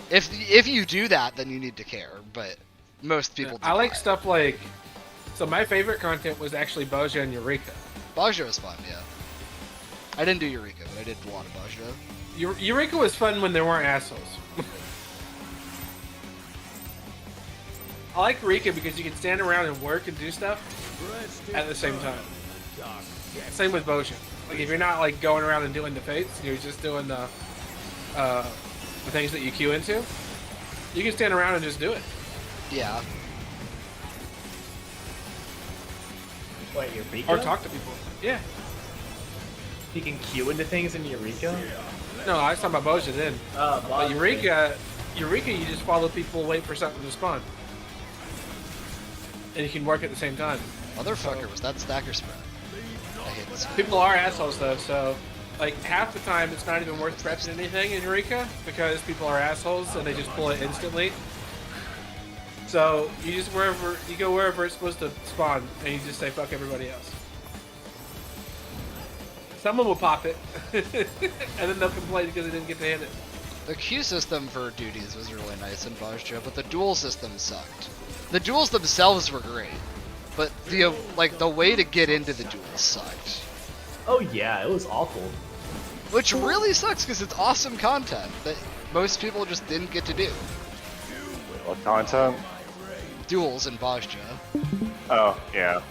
if you do that, then you need to care, but most people do I like not. stuff like. So my favorite content was actually Boja and Eureka. Baja was fun, yeah. I didn't do Eureka, but I did a lot of Baja. Eureka was fun when there weren't assholes. I like Eureka because you can stand around and work and do stuff at the same time. Same with Boja. Like if you're not like going around and doing the fates, you're just doing the things that you queue into. You can stand around and just do it. Yeah. Wait, Eureka? Or talk to people. Yeah. You can queue into things in Eureka? No, I was talking about Boja then. But Bob- Eureka, you just follow people, wait for something to spawn. And you can work at the same time. Motherfucker, was that stacker spread? I hate this. People are assholes though, so like half the time it's not even worth prepping anything in Eureka because people are assholes and they just pull it instantly. So you just go wherever it's supposed to spawn and you just say fuck everybody else. Someone will pop it and then they'll complain because they didn't get to hit it. The queue system for duties was really nice in Baja, but the duel system sucked. The duels themselves were great, but the way to get into the duels sucked. Oh yeah, it was awful. Which really sucks because it's awesome content that most people just didn't get to do. What content? Duels in Baja. Oh, yeah.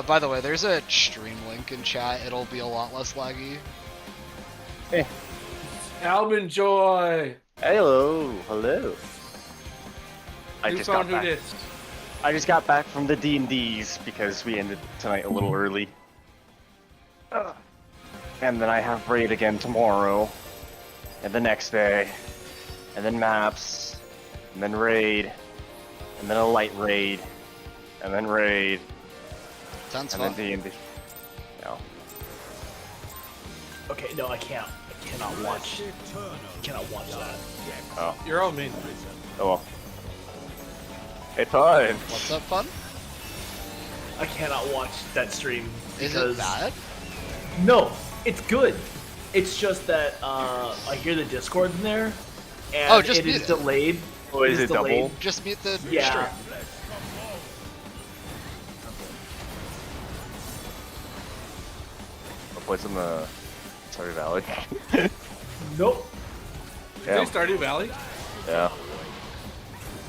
By the way, there's a stream link in chat. It'll be a lot less laggy. Alvin Joy! Hello, hello. I New just phone, got who back. dis? I just got back from the D&Ds because we ended tonight a little early. And then I have raid again tomorrow, and the next day, and then maps, and then raid, and then a light raid, and then raid, Sounds and fun. then D&D. No. Okay, no, I can't. I cannot watch. I cannot watch that. Oh. You're all mean. Oh well. It's fun. What's up, fun? I cannot watch that stream Is because it bad? no, it's good. It's just that I hear the Discord in there, and Oh, just it mute is it. delayed. Oh, is it delayed. double? Just mute the Yeah. stream. I'll play some Stardew Valley. Nope. Yeah. Is there Stardew Valley? Yeah.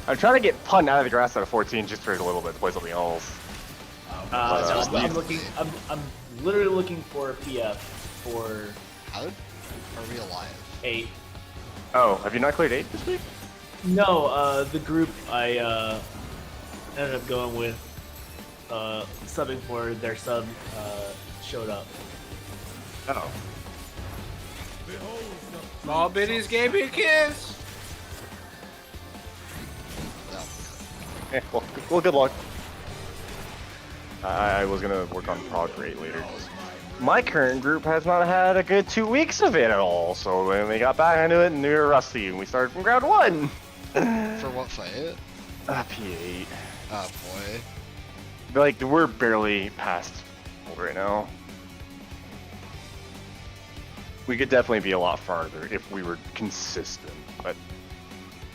I'm trying to get Pun out of the grass out of 14 just for a little bit to play something else. I'm looking. I'm literally looking for a PF for How are we alive? 8. Oh, have you not cleared 8 this week? No, the group I ended up going with, subbing for their sub, showed up. Oh. Small Biddies gave me a kiss! No. Well, good luck. I was gonna work on prog rate later. My current group has not had a good 2 weeks of it at all, so when we got back into it and we were rusty and we started from ground 1. For what fight? P8. Oh boy. But, like, we're barely past gold right now. We could definitely be a lot farther if we were consistent, but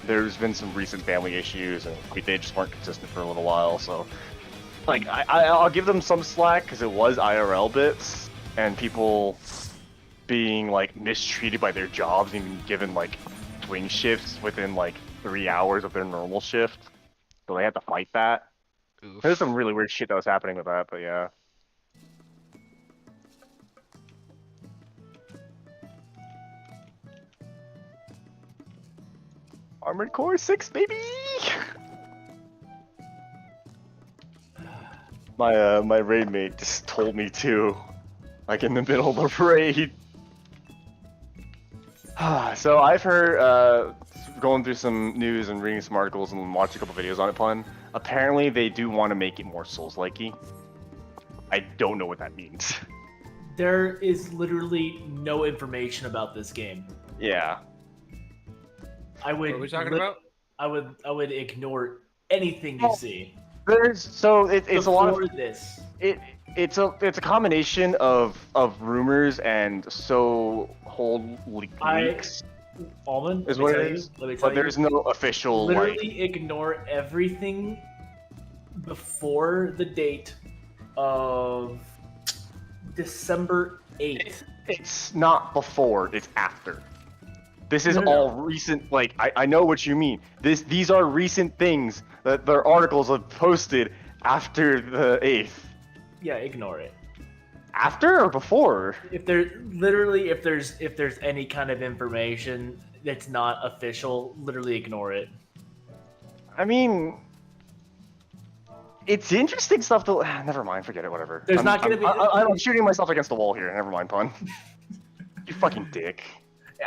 there's been some recent family issues and they just weren't consistent for a little while, so like I'll give them some slack because it was IRL bits and people being like mistreated by their jobs and even given like swing shifts within like 3 hours of their normal shift, so they had to fight that. Oof. There's some really weird shit that was happening with that, but yeah. Armored Core 6, baby! My raid mate just told me to, like in the middle of the raid. So I've heard, going through some news and reading some articles and watching a couple videos on it, Pun. Apparently they do want to make it more Souls-likey. I don't know what that means. There is literally no information about this game. Yeah. I would. What are we talking about? I would ignore anything you see. it's a lot of before this. it's a combination of rumors and leaks Almond, is let me what tell it you. is. Let me tell But you. there's no official like. Literally ignore everything before the date of December 8th. It's not before. It's after. This is No, no, all no. recent. Like I know what you mean. These are recent things that their articles have posted after the 8th. Yeah, ignore it. After or before? If there's any kind of information that's not official, literally ignore it. I mean, it's interesting stuff to. Never mind. Forget it. Whatever. There's not gonna be- I'm shooting myself against the wall here. Never mind, pun. You fucking dick.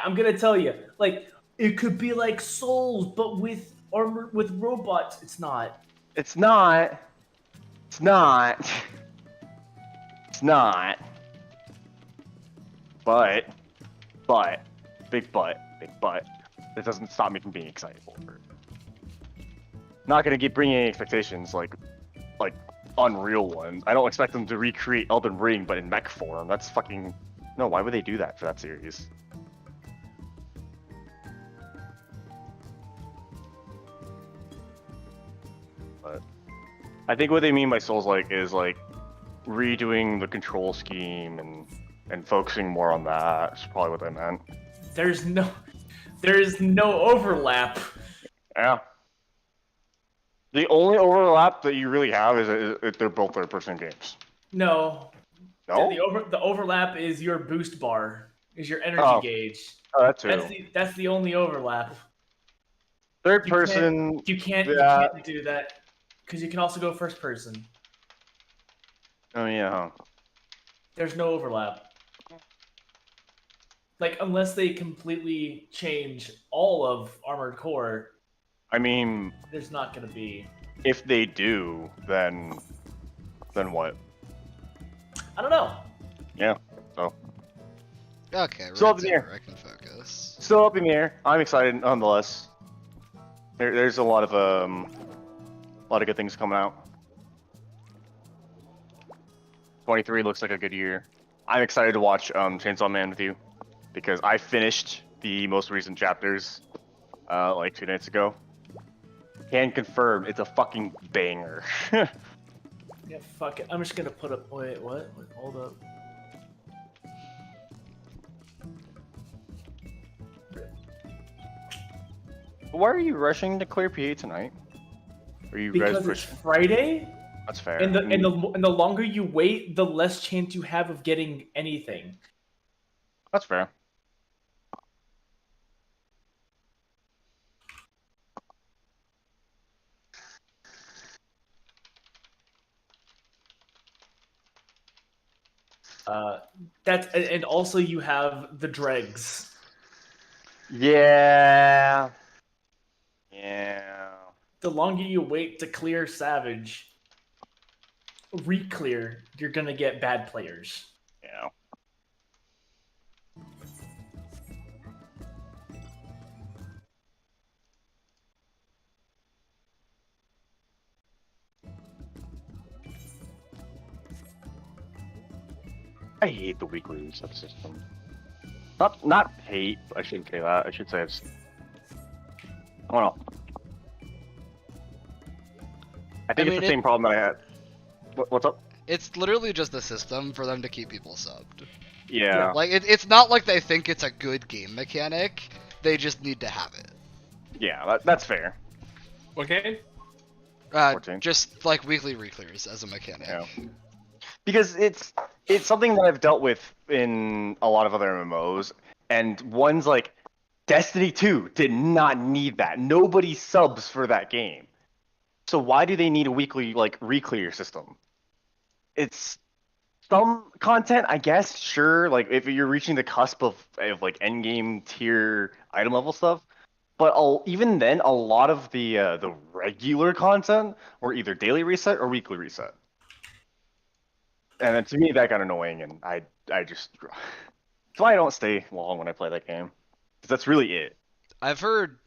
I'm gonna tell you, like, it could be like Souls, but with armor with robots. It's not. It's not. It's not. It's not. But, big but, that doesn't stop me from being excited for it. Not gonna bring any expectations like unreal ones. I don't expect them to recreate Elden Ring, but in mech form. That's fucking no. Why would they do that for that series? But I think what they mean by Souls-like is like redoing the control scheme and focusing more on that. That's probably what they meant. There's no overlap. Yeah. The only overlap that you really have is if they're both third-person games. No. No? The overlap is your boost bar, is your energy Oh. gauge. Oh, that too. That's the only overlap. Third person. You can't do that because you can also go first person. Oh yeah. Huh. There's no overlap. Like, unless they completely change all of Armored Core, I mean, there's not gonna be. if they do, then what? I don't know. Yeah. So Okay, So up right in the air. there, I can focus. still up in the air. I'm excited nonetheless. There's a lot of good things coming out. 23 looks like a good year. I'm excited to watch Chainsaw Man with you because I finished the most recent chapters like 2 nights ago. Can confirm it's a fucking banger. Yeah, fuck it. I'm just gonna put up. Wait, what? Wait, hold up. Why are you rushing to clear PA tonight? Are you guys Because it's pushing? Friday, That's fair. and the longer you wait, the less chance you have of getting anything. That's fair. And also you have the dregs. Yeah. Yeah. The longer you wait to clear Savage, re-clear, you're gonna get bad players. Yeah. I hate the weekly reset system. Not hate. I shouldn't say that. I should say it's. I don't know. I think mean, it's the same problem that I had. What's up? It's literally just a system for them to keep people subbed. Yeah. Like, it's not like they think it's a good game mechanic, they just need to have it. Yeah. That's fair. Okay. 14. Just like weekly reclears as a mechanic. Yeah. Because it's something that I've dealt with in a lot of other MMOs, and ones like Destiny 2 did not need that. Nobody subs for that game. So why do they need a weekly like re-clear system? It's some content, I guess, sure, like if you're reaching the cusp of like endgame tier item level stuff. But even then, a lot of the regular content were either daily reset or weekly reset. And then to me, that got annoying, and I just that's why I don't stay long when I play that game, because that's really it. I've heard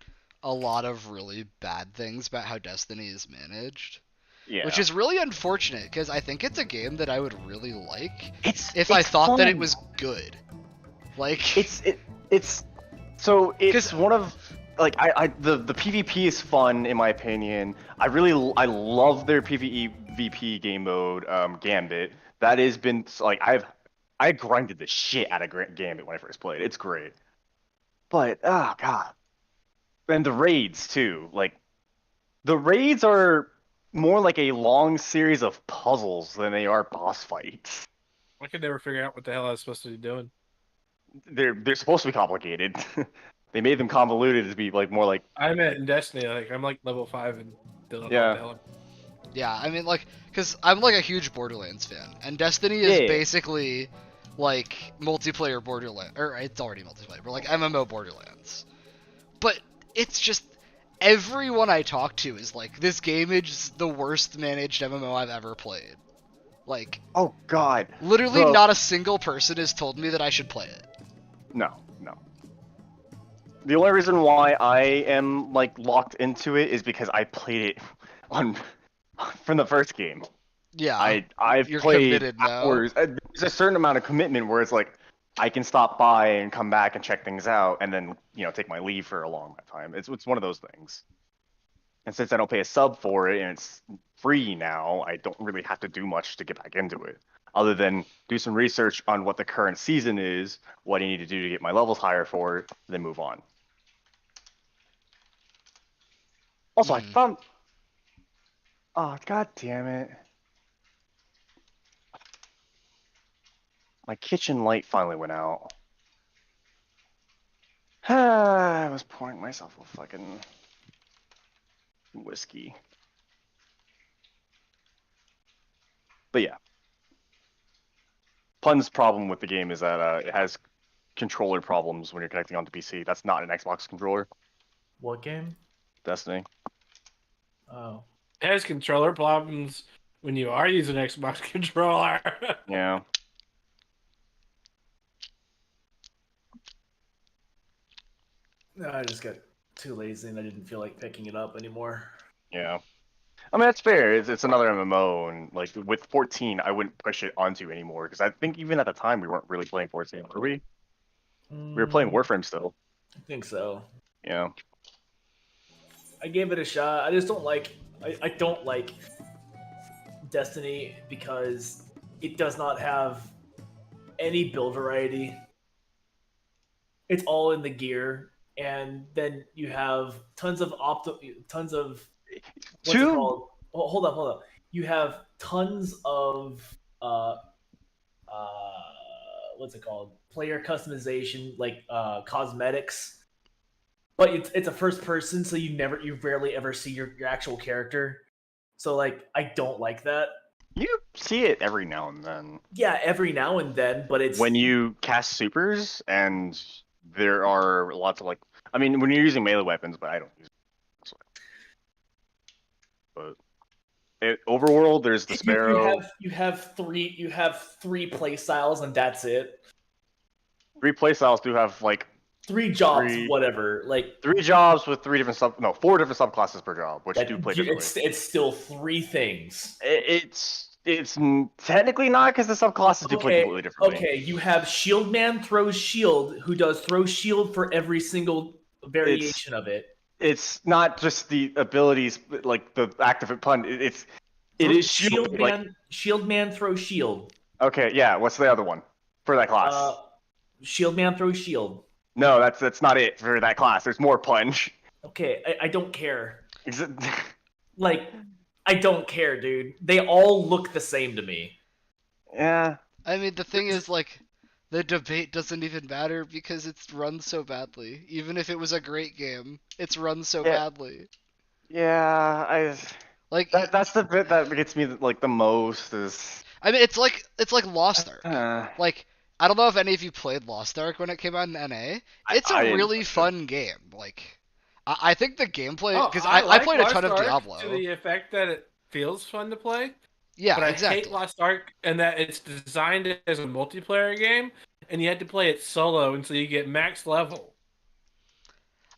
a lot of really bad things about how Destiny is managed. Yeah. which is really unfortunate because I think it's a game that I would really like if I it's thought that it fun. was good. Like, It's so it's one of like the PvP is fun in my opinion. I love their PvE VP game mode, Gambit. That has been like I grinded the shit out of Gambit when I first played. It's great, but oh god, and the raids too. Like the raids are more like a long series of puzzles than they are boss fights. I could never figure out what the hell I was supposed to be doing. They're supposed to be complicated. They made them convoluted to be like more like I'm at in Destiny, like I'm like level 5 and still don't know what yeah. the hell. yeah, I mean, like, because I'm like a huge Borderlands fan, and Destiny is Yeah. basically like multiplayer Borderlands, or it's already multiplayer, but like MMO Borderlands. But it's just everyone I talk to is like, this game is the worst managed MMO I've ever played. Like, Oh god. literally not a single person has told me that I should play it. No. The only reason why I am like locked into it is because I played it on from the first game. Yeah, I've you're played committed now. hours. There's a certain amount of commitment where it's like I can stop by and come back and check things out, and then take my leave for a long time. It's one of those things. And since I don't pay a sub for it and it's free now, I don't really have to do much to get back into it, other than do some research on what the current season is, what I need to do to get my levels higher for it, then move on. Also, I found. Oh god damn it! My kitchen light finally went out. I was pouring myself a fucking whiskey. But yeah. Pun's problem with the game is that it has controller problems when you're connecting onto PC. That's not an Xbox controller. What game? Destiny. Oh. It has controller problems when you are using Xbox controller. Yeah. No, I just got too lazy and I didn't feel like picking it up anymore. Yeah. I mean, that's fair. It's another MMO, and like with 14, I wouldn't push it onto anymore because I think even at the time we weren't really playing 14, were we? We were playing Warframe still. I think so. Yeah. I gave it a shot. I just don't like. I don't like Destiny because it does not have any build variety. It's all in the gear, and then you have tons of what's it called? Oh, hold up. You have tons of what's it called? Player customization, like cosmetics. But it's a first person, so you rarely ever see your actual character. So like I don't like that. You see it every now and then. Yeah, every now and then, but it's When you cast supers, and there are lots of like, I mean, when you're using melee weapons, but I don't use it. But overworld, there's the Sparrow. You have three play styles and that's it. 3 playstyles do have like 3 jobs, whatever. Like 3 jobs with 4 different subclasses per job, which do play differently. It's still 3 things. It's technically not because the subclasses do play completely differently. Okay, you have Shield Man throws shield, who does throw shield for every single variation of it. It's not just the abilities, like the active pun. It is Shield Man. Like, Shield Man throws shield. okay, yeah. What's the other one for that class? Shield Man throws shield. No, that's not it for that class. There's more punch. Okay, I don't care. Like, I don't care, dude. They all look the same to me. Yeah. I mean, the thing is, like, the debate doesn't even matter because it's run so badly. Even if it was a great game, it's run so badly. Yeah, like that's the bit that gets me like the most is. I mean, it's like Lost Ark. Like, I don't know if any of you played Lost Ark when it came out in NA. It's a really fun game. Like, I think the gameplay, because I played a ton of Diablo. To the effect that it feels fun to play. Yeah, but exactly. I hate Lost Ark and that it's designed as a multiplayer game, and you had to play it solo until you get max level.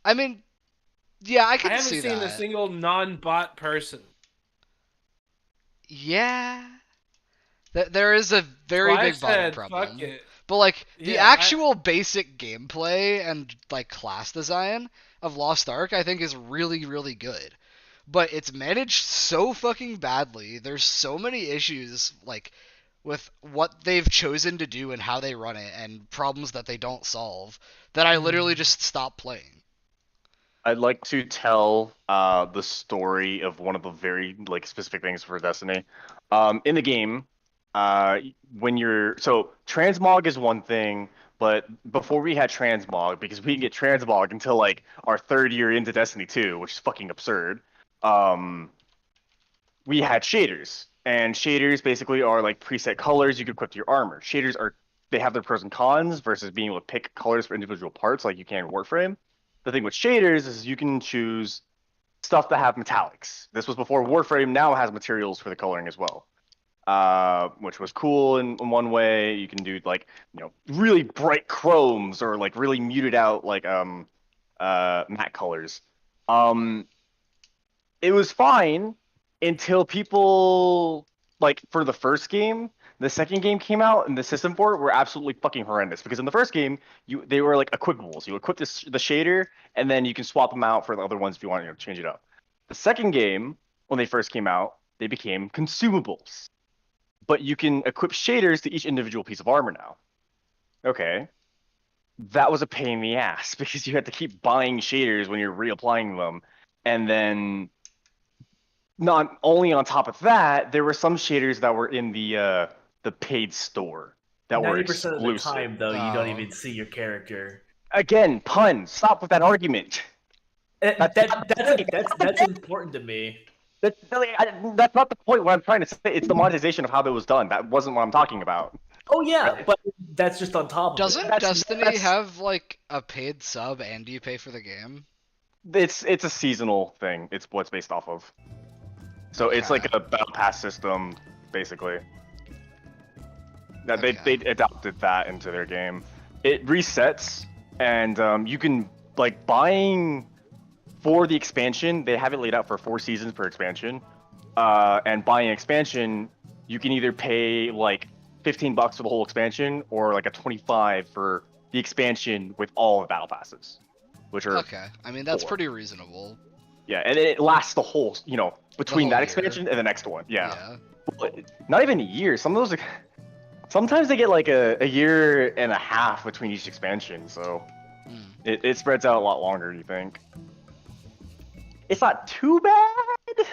I mean, yeah, I can I haven't see seen that. a single non-bot person. Yeah. There is a very Well, I big body said, fuck problem. it. But like the Yeah, actual basic gameplay and like class design of Lost Ark I think is really really good. But it's managed so fucking badly. There's so many issues like with what they've chosen to do and how they run it and problems that they don't solve that I literally just stopped playing. I'd like to tell the story of one of the very like specific things for Destiny. In the game, uh, when you're so transmog is one thing, but before we had transmog, because we didn't get transmog until like our third year into Destiny 2, which is fucking absurd. Um, we had shaders, and shaders basically are like preset colors you can equip to your armor. Shaders are they have their pros and cons versus being able to pick colors for individual parts like you can in Warframe. The thing with shaders is you can choose stuff that have metallics. This was before Warframe now has materials for the coloring as well, which was cool in one way. You can do like really bright chromes or like really muted out like matte colors. Um, it was fine until people like for the first game. The second game came out and the system for it were absolutely fucking horrendous because in the first game they were like equipables. You equip this the shader and then you can swap them out for the other ones if you want to change it up. The second game when they first came out they became consumables, but you can equip shaders to each individual piece of armor now. Okay, that was a pain in the ass because you had to keep buying shaders when you're reapplying them, and then not only on top of that, there were some shaders that were in the paid store that were 90% of the exclusive. time, though, you don't Oh. even see your character. Again, pun. Stop with that argument. That's not the point. That's important to me. That's not the point. What I'm trying to say, it's the monetization of how that was done. That wasn't what I'm talking about. Oh yeah, but that's just on top of Doesn't it. Destiny have like a paid sub and you pay for the game? It's a seasonal thing. It's what's based off of. So it's like Okay. a battle pass system, basically. That Okay. they adopted that into their game. It resets, and you can like buying for the expansion. They have it laid out for 4 seasons per expansion. And buying an expansion, you can either pay like $15 for the whole expansion, or like a 25 for the expansion with all the battle passes, which are Okay. I mean that's 4. pretty reasonable. Yeah, and it lasts the whole between whole that year. expansion and the next one. Yeah. Yeah. Not even a year. Some of those, sometimes they get like a year and a half between each expansion, so Hmm. it spreads out a lot longer. You think? It's not too bad.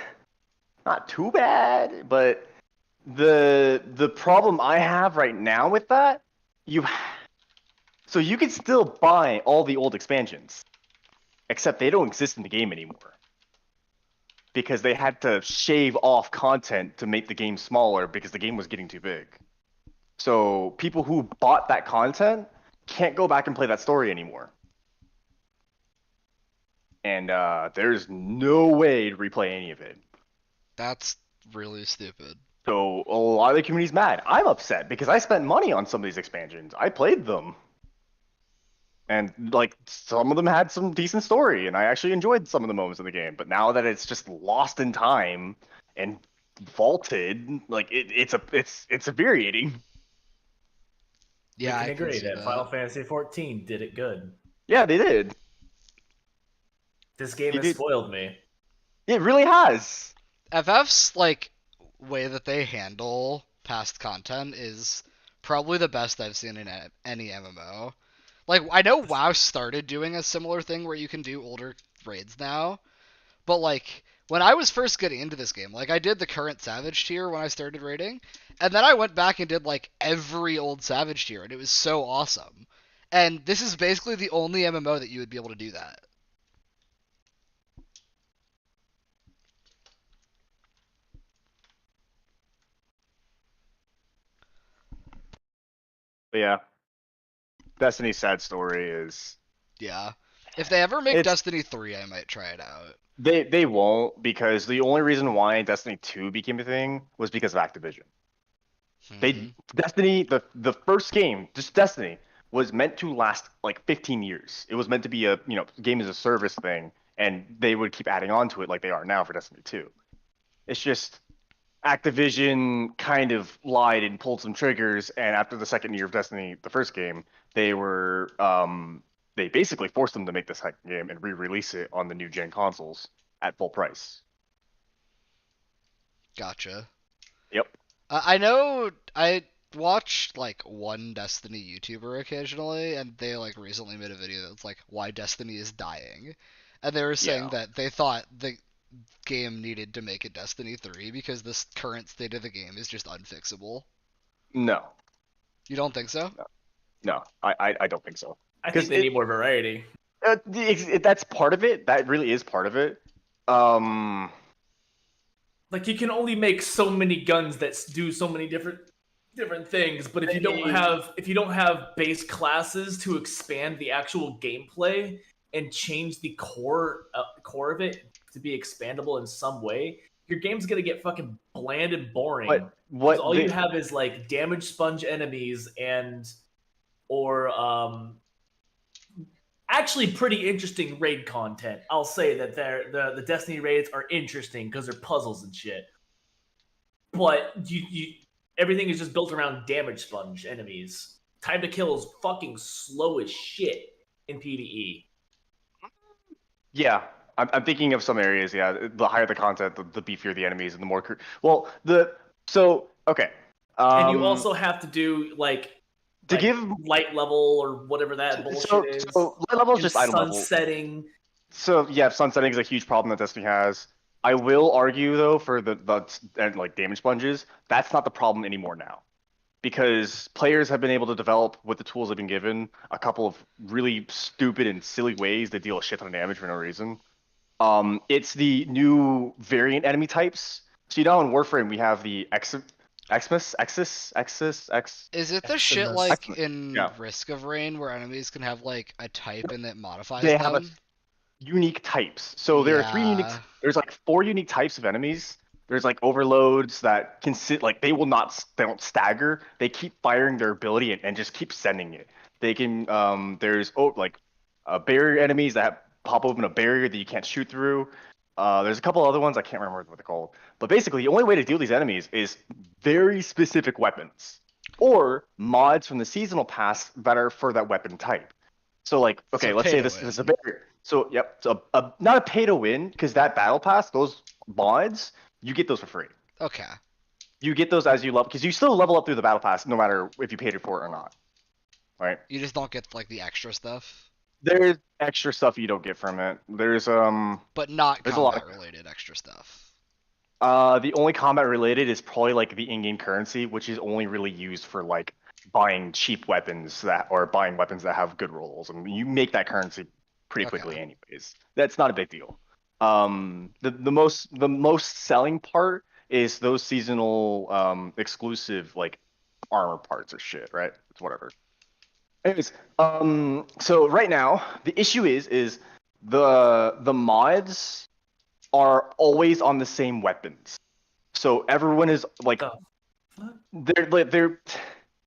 Not too bad, but the problem I have right now with that, so you can still buy all the old expansions, except they don't exist in the game anymore. Because they had to shave off content to make the game smaller because the game was getting too big. So people who bought that content can't go back and play that story anymore. And there's no way to replay any of it. That's really stupid. So a lot of the community's mad. I'm upset because I spent money on some of these expansions. I played them. And like some of them had some decent story, and I actually enjoyed some of the moments in the game. But now that it's just lost in time and vaulted, like it's infuriating. Yeah, We I can can agree see that that. Final Fantasy XIV did it good. Yeah, they did. This game He has did. spoiled me. It really has. FF's like way that they handle past content is probably the best I've seen in any MMO. Like I know WoW started doing a similar thing where you can do older raids now, but like when I was first getting into this game, like I did the current Savage tier when I started raiding, and then I went back and did like every old Savage tier, and it was so awesome. And this is basically the only MMO that you would be able to do that. But yeah, Destiny's sad story is Yeah. If they ever make it's Destiny 3, I might try it out. they won't, because the only reason why Destiny 2 became a thing was because of Activision. Hmm. They Destiny the first game, just Destiny, was meant to last like 15 years. It was meant to be a game as a service thing, and they would keep adding on to it like they are now for Destiny 2. It's just Activision kind of lied and pulled some triggers, and after the second year of Destiny, the first game, they basically forced them to make the second game and re-release it on the new gen consoles at full price. Gotcha. Yep. I know I watch like one Destiny YouTuber occasionally, and they like recently made a video that's like why Destiny is dying, and they were saying Yeah. that they thought the game needed to make a Destiny 3 because this current state of the game is just unfixable. No. You don't think so? No. I don't think so. I think they need more variety. That's part of it. That really is part of it. Like, you can only make so many guns that do so many different things, but if you don't have base classes to expand the actual gameplay and change the core of it to be expandable in some way, your game's gonna get fucking bland and boring. But Because all you have is like damage sponge enemies or actually pretty interesting raid content. I'll say that the Destiny raids are interesting because they're puzzles and shit. But you everything is just built around damage sponge enemies. Time to kill is fucking slow as shit in PvE. Yeah, I'm thinking of some areas. Yeah, the higher the content, the beefier the enemies, and the more. Okay. And you also have to do like give light level or whatever that bullshit is. So light level is just item level. Sunsetting. So yeah, sunsetting is a huge problem that Destiny has. I will argue though for the like damage sponges, that's not the problem anymore now, because players have been able to develop with the tools they've been given a couple of really stupid and silly ways to deal a shit ton of damage for no reason. It's the new variant enemy types. So you know in Warframe we have the Xmas. Is it the shit like Xmas. in Yeah. Risk of Rain where enemies can have like a type and it modifies They them? have unique types. So there are 3 unique. Yeah. There's like 4 unique types of enemies. There's like overloads that can sit like they don't stagger. They keep firing their ability and just keep sending it. They can there's like barrier enemies that pop open a barrier that you can't shoot through. There's a couple other ones I can't remember what they're called. But basically the only way to deal with these enemies is very specific weapons or mods from the seasonal pass that are for that weapon type. So like, okay, So let's pay say to this win. is a barrier. So yep, so not a pay to win, because that battle pass, those mods, you get those for free. Okay. You get those as you level, because you still level up through the battle pass, no matter if you paid for it or not. Right? You just don't get like the extra stuff, There's extra stuff you don't get from it. There's but not There's a lot combat related extra stuff. the only combat related is probably like the in-game currency, which is only really used for like buying cheap weapons or buying weapons that have good rolls, and you make that currency pretty Okay. quickly anyways. That's not a big deal. The most selling part is those seasonal exclusive like armor parts or shit, right? It's whatever. Anyways, so right now the issue is the mods are always on the same weapons. So everyone is like The fuck?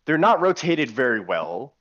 they're not rotated very well.